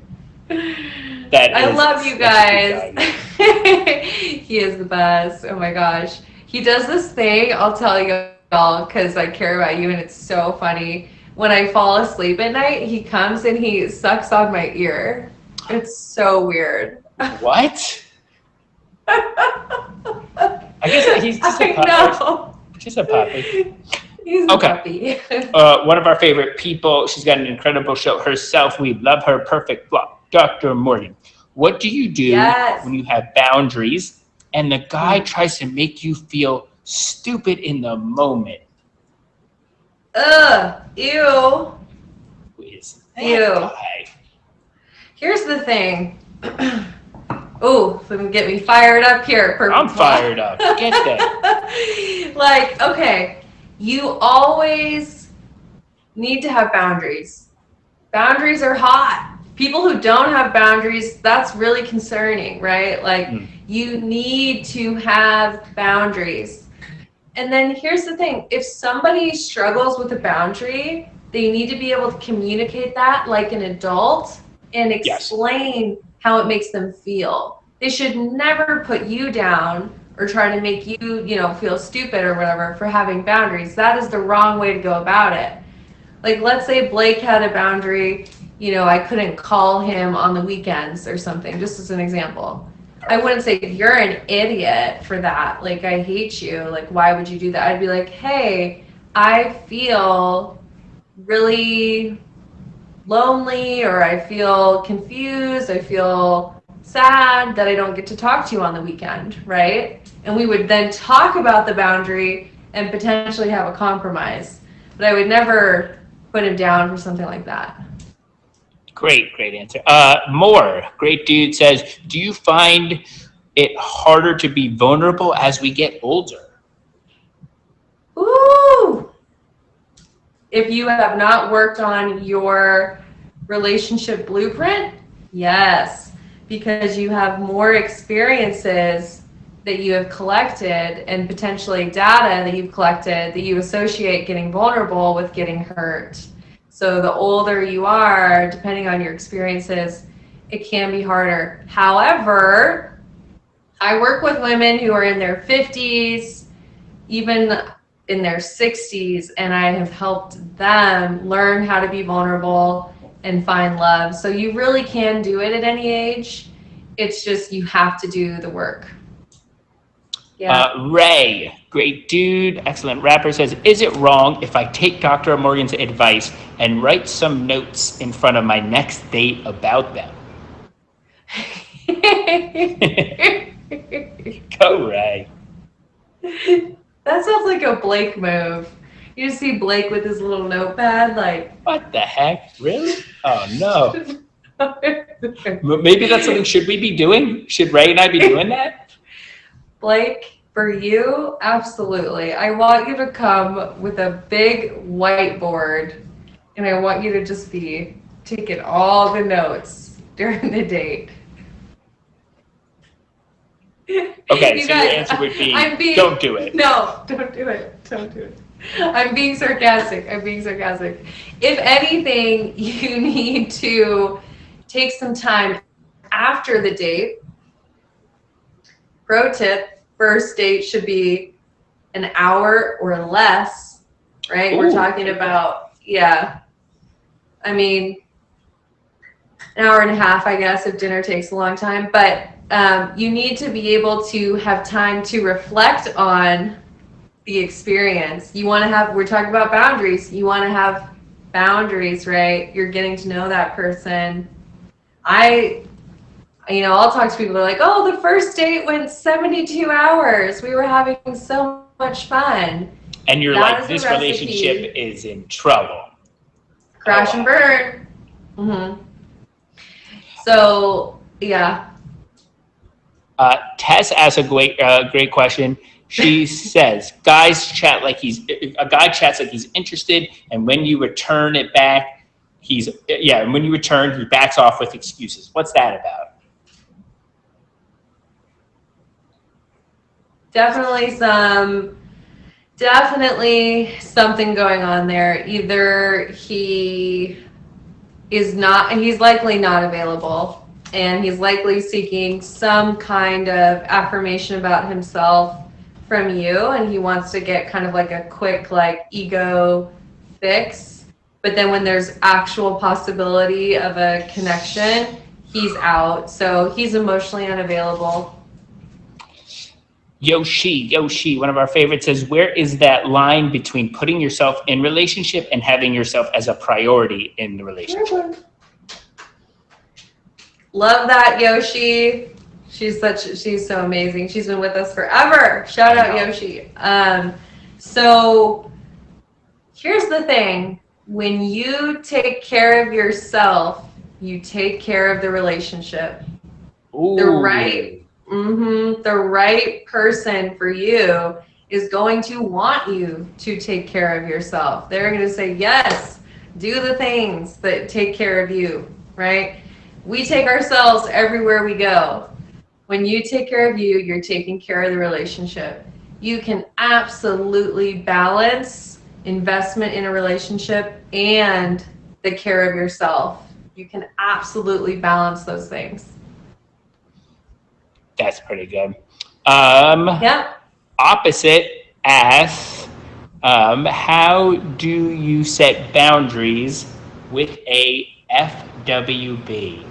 I love you guys. He is the best. Oh my gosh. He does this thing, I'll tell you all, because I care about you, and it's so funny. When I fall asleep at night, he comes and he sucks on my ear. It's so weird. What? I guess he's just a puppy. know. Just a puppy. He's a puppy. One of our favorite people, she's got an incredible show herself. We love her. Perfect Block. Dr. Morgan, what do you do when you have boundaries and the guy tries to make you feel stupid in the moment? Ew. Who is that Ew. guy? Here's the thing. Oh, so get me fired up here. Perfect. I'm fired up. Get that. Like, okay, you always need to have boundaries. Boundaries are hot. People who don't have boundaries, that's really concerning, right? Like, you need to have boundaries. And then here's the thing. If somebody struggles with a boundary, they need to be able to communicate that like an adult and explain how it makes them feel. They should never put you down or try to make you, feel stupid or whatever for having boundaries. That is the wrong way to go about it. Like, let's say Blake had a boundary, I couldn't call him on the weekends or something, just as an example. I wouldn't say, you're an idiot for that. Like, I hate you. Like, why would you do that? I'd be like, hey, I feel really lonely, or I feel confused. I feel sad that I don't get to talk to you on the weekend, right? And we would then talk about the boundary and potentially have a compromise. But I would never put him down for something like that. Great answer. More, great dude says, do you find it harder to be vulnerable as we get older? Ooh, If you have not worked on your relationship blueprint, yes, because you have more experiences that you have collected and potentially data that you've collected that you associate getting vulnerable with getting hurt. So the older you are, depending on your experiences, it can be harder. However, I work with women who are in their 50s, even in their 60s, and I have helped them learn how to be vulnerable and find love. So you really can do it at any age. It's just you have to do the work. Yeah. Ray, great dude, excellent rapper, says, is it wrong if I take Dr. Morgan's advice and write some notes in front of my next date about them? Go, Ray. That sounds like a Blake move. You just see Blake with his little notepad, like. What the heck? Really? Oh, no. Maybe that's something should we be doing? Should Ray and I be doing that? Blake, for you, absolutely. I want you to come with a big whiteboard, and I want you to just be taking all the notes during the date. Okay, so your answer would be, don't do it. No, don't do it. Don't do it. I'm being sarcastic. If anything, you need to take some time after the date. Pro tip, first date should be an hour or less, right? Ooh. We're talking about, yeah. I mean, an hour and a half, I guess, if dinner takes a long time. But you need to be able to have time to reflect on the experience. You want to have, we're talking about boundaries. You want to have boundaries, right? You're getting to know that person. I'll talk to people that are like, oh, the first date went 72 hours. We were having so much fun. And you're like, this relationship is in trouble. Crash and burn. Mm-hmm. So, yeah. Tess asks a great question. She says, a guy chats like he's interested, and when you return it back, he backs off with excuses. What's that about? Definitely something going on there. Either he's likely not available, and he's likely seeking some kind of affirmation about himself from you, and he wants to get kind of like a quick ego fix. But then when there's actual possibility of a connection, he's out. So he's emotionally unavailable. Yoshi, one of our favorites, says, where is that line between putting yourself in relationship and having yourself as a priority in the relationship? Love that, Yoshi. She's so amazing. She's been with us forever. Shout out, Yoshi. So here's the thing. When you take care of yourself, you take care of the relationship. Ooh. The right person for you is going to want you to take care of yourself. They're going to say, yes, do the things that take care of you, right? We take ourselves everywhere we go. When you take care of you, you're taking care of the relationship. You can absolutely balance investment in a relationship and the care of yourself. You can absolutely balance those things. That's pretty good. Yeah. Opposite asks, how do you set boundaries with a FWB?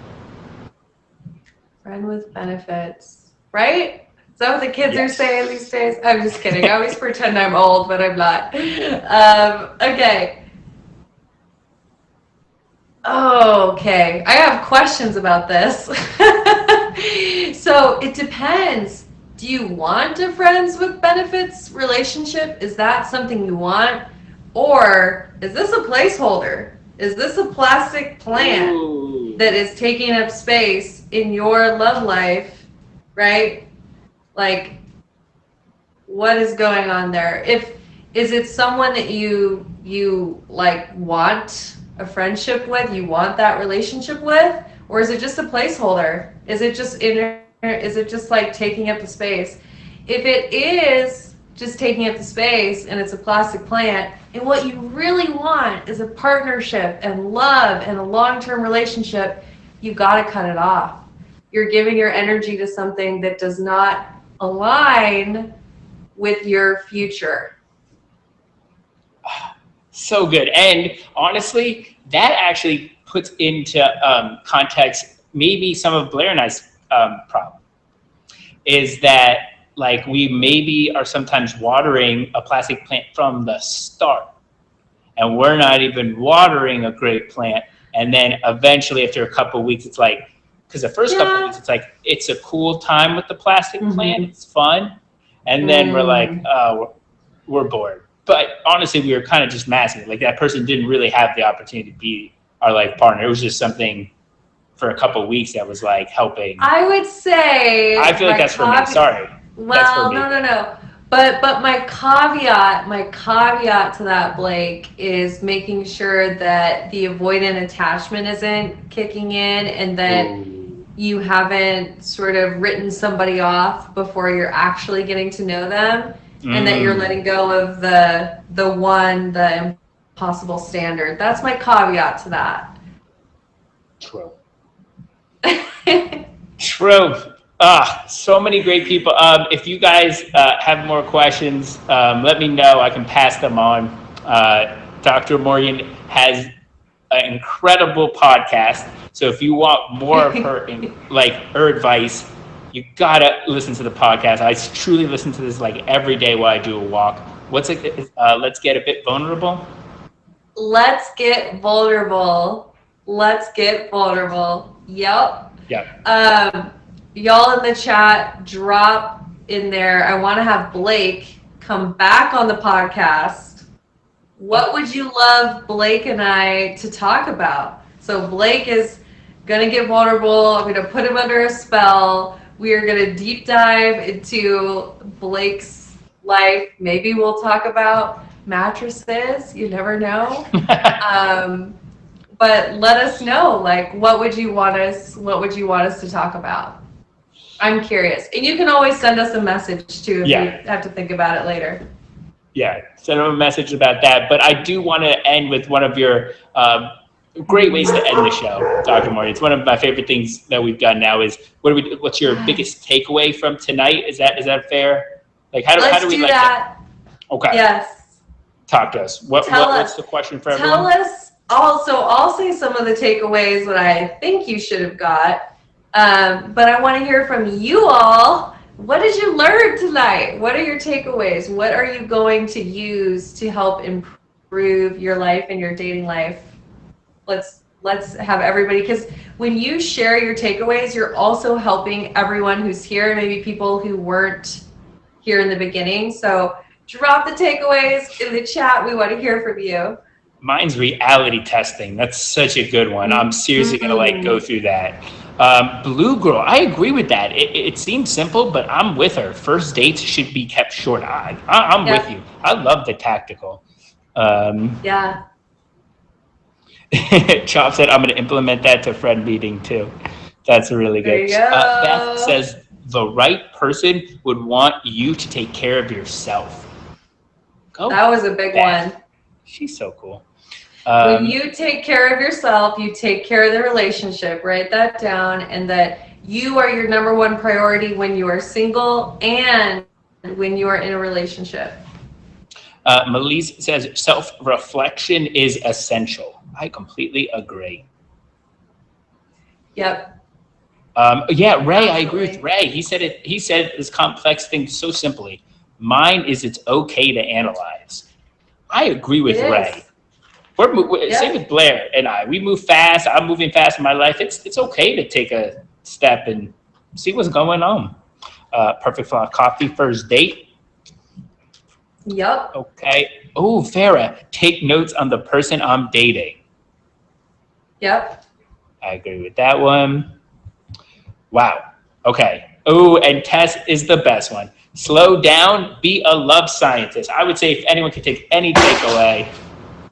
Friend with benefits, right? Is that what the kids are saying these days? I'm just kidding. I always pretend I'm old, but I'm not. Okay. Okay. I have questions about this. So it depends. Do you want a friends with benefits relationship? Is that something you want? Or is this a placeholder? Is this a plastic plant that is taking up space in your love life, right? Like, what is going on there? Is it someone that you like want a friendship with, you want that relationship with, or is it just a placeholder? Is it just like taking up the space? If it is just taking up the space and it's a plastic plant, and what you really want is a partnership and love and a long-term relationship, you got to cut it off. You're giving your energy to something that does not align with your future. So good. And honestly, that actually puts into context maybe some of Blair and I's problem, is that like we maybe are sometimes watering a plastic plant from the start, and we're not even watering a great plant. And then eventually after a couple of weeks, it's like, because the first couple of weeks, it's like, it's a cool time with the plastic plant. It's fun. And then we're like, oh, we're bored. But honestly, we were kind of just masking it. Like that person didn't really have the opportunity to be our life partner. It was just something for a couple of weeks that was like helping. I would say. I feel like that's for me. Sorry. Well, no. But my caveat to that, Blake, is making sure that the avoidant attachment isn't kicking in, and that you haven't sort of written somebody off before you're actually getting to know them, and that you're letting go of the impossible standard. That's my caveat to that. True. True. So many great people. If you guys have more questions, let me know. I can pass them on. Dr. Morgan has an incredible podcast. So if you want more of her, her advice, you gotta listen to the podcast. I truly listen to this like every day while I do a walk. What's it? Let's get a bit vulnerable. Let's get vulnerable. Yep. Yeah. Y'all in the chat, drop in there. I want to have Blake come back on the podcast. What would you love Blake and I to talk about? So Blake is going to get vulnerable. I'm going to put him under a spell. We are going to deep dive into Blake's life. Maybe we'll talk about mattresses. You never know. But let us know, like, what would you want us to talk about? I'm curious. And you can always send us a message too if you have to think about it later. Yeah, send them a message about that. But I do want to end with one of your great ways to end the show, Dr. Morgan. It's one of my favorite things that we've done now is what's your biggest takeaway from tonight? Is that fair? Like how do we do like that? Okay. Yes. Talk to us. What's the question for everyone? Tell us also, I'll say some of the takeaways that I think you should have got. But I want to hear from you all. What did you learn tonight? What are your takeaways? What are you going to use to help improve your life and your dating life? Let's have everybody, because when you share your takeaways, you're also helping everyone who's here, maybe people who weren't here in the beginning. So drop the takeaways in the chat. We want to hear from you. Mine's reality testing. That's such a good one. I'm seriously going to go through that. Blue Girl, I agree with that. It seems simple, but I'm with her. First dates should be kept short. I'm with you. I love the tactical. Yeah. Chop said, I'm going to implement that to friend meeting too. That's really good. There you go. Beth says, the right person would want you to take care of yourself. That was a big one. She's so cool. When you take care of yourself, you take care of the relationship. Write that down, and that you are your number one priority when you are single and when you are in a relationship. Melise says self-reflection is essential. I completely agree. Yep. Yeah, Ray, I agree with Ray. He said this complex thing so simply. Mine is it's okay to analyze. I agree with Ray. Same with Blair and I. We move fast. I'm moving fast in my life. It's okay to take a step and see what's going on. Perfect for a coffee first date. Yep. Okay. Oh, Farah, take notes on the person I'm dating. Yep. I agree with that one. Wow. Okay. Oh, and Tess is the best one. Slow down, be a love scientist. I would say if anyone could take any takeaway,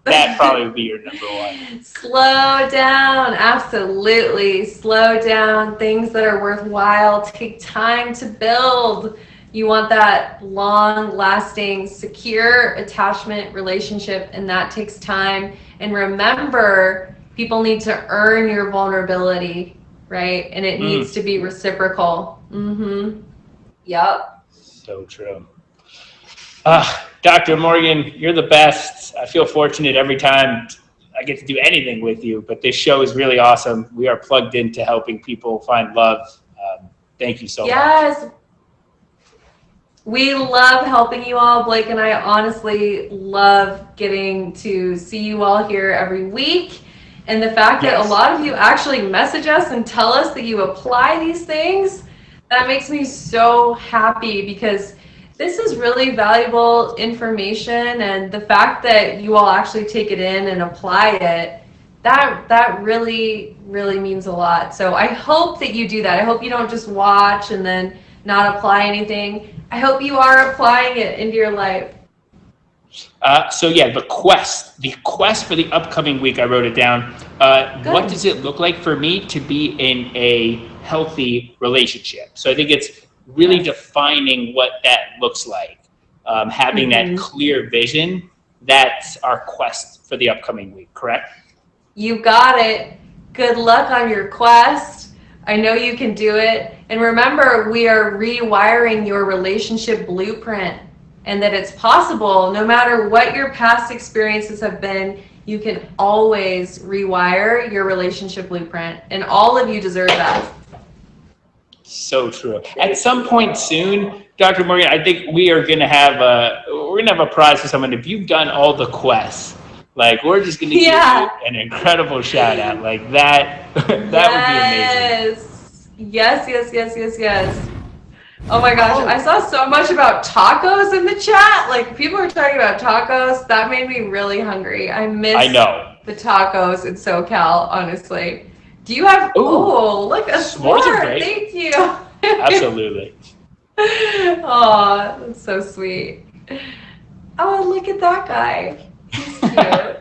that probably would be your number one. Slow down, absolutely. Slow down. Things that are worthwhile take time to build. You want that long-lasting, secure attachment relationship, and that takes time. And remember, people need to earn your vulnerability, right? And it needs to be reciprocal. Yep. So true. Dr. Morgan, you're the best. I feel fortunate every time I get to do anything with you, but this show is really awesome. We are plugged into helping people find love. Thank you so much. Yes. We love helping you all. Blake and I honestly love getting to see you all here every week. And the fact that a lot of you actually message us and tell us that you apply these things, that makes me so happy, because this is really valuable information, and the fact that you all actually take it in and apply it, that really, really means a lot. So I hope that you do that. I hope you don't just watch and then not apply anything. I hope you are applying it into your life. So yeah, the quest for the upcoming week, I wrote it down. What does it look like for me to be in a healthy relationship? So I think it's really defining what that looks like, having that clear vision. That's our quest for the upcoming week, correct? You got it. Good luck on your quest. I know you can do it. And remember, we are rewiring your relationship blueprint, and that it's possible. No matter what your past experiences have been, you can always rewire your relationship blueprint, and all of you deserve that. So true. At some point soon, Dr. Morgan, I think we are gonna have a prize for someone. If you've done all the quests, like, we're just gonna give you an incredible shout out. Like that would be amazing. Yes. Oh my gosh, I saw so much about tacos in the chat. Like, people are talking about tacos. That made me really hungry. I miss the tacos in SoCal, honestly. Do you have, look, a s'more. Thank you. Absolutely. Oh, that's so sweet. Oh, look at that guy. He's cute.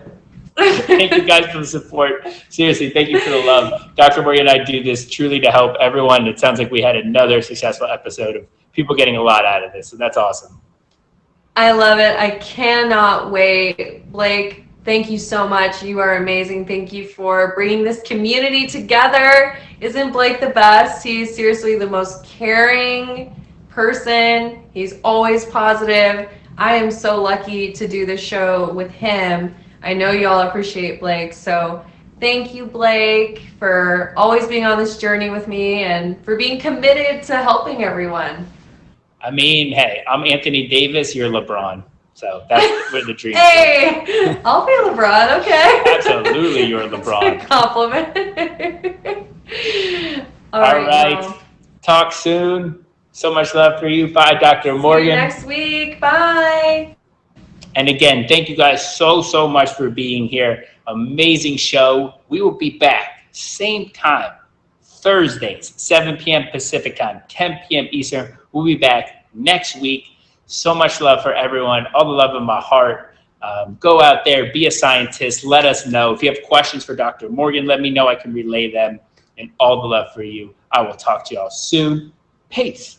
Thank you guys for the support. Seriously, thank you for the love. Dr. Morgan and I do this truly to help everyone. It sounds like we had another successful episode of people getting a lot out of this, so that's awesome. I love it. I cannot wait. Blake, thank you so much. You are amazing. Thank you for bringing this community together. Isn't Blake the best? He's seriously the most caring person. He's always positive. I am so lucky to do this show with him. I know y'all appreciate Blake, so thank you, Blake, for always being on this journey with me and for being committed to helping everyone. I mean, hey, I'm Anthony Davis, you're LeBron. So that's where the dream is. Hey, I'll be LeBron, okay? Absolutely, you're LeBron. Compliment. All right. Talk soon. So much love for you. Bye, Dr. Morgan. See you next week. Bye. And again, thank you guys so much for being here. Amazing show. We will be back same time, Thursdays, 7 p.m. Pacific time, 10 p.m. Eastern. We'll be back next week. So much love for everyone. All the love in my heart. Go out there, be a scientist. Let us know. If you have questions for Dr. Morgan, let me know. I can relay them. And all the love for you. I will talk to y'all soon. Peace.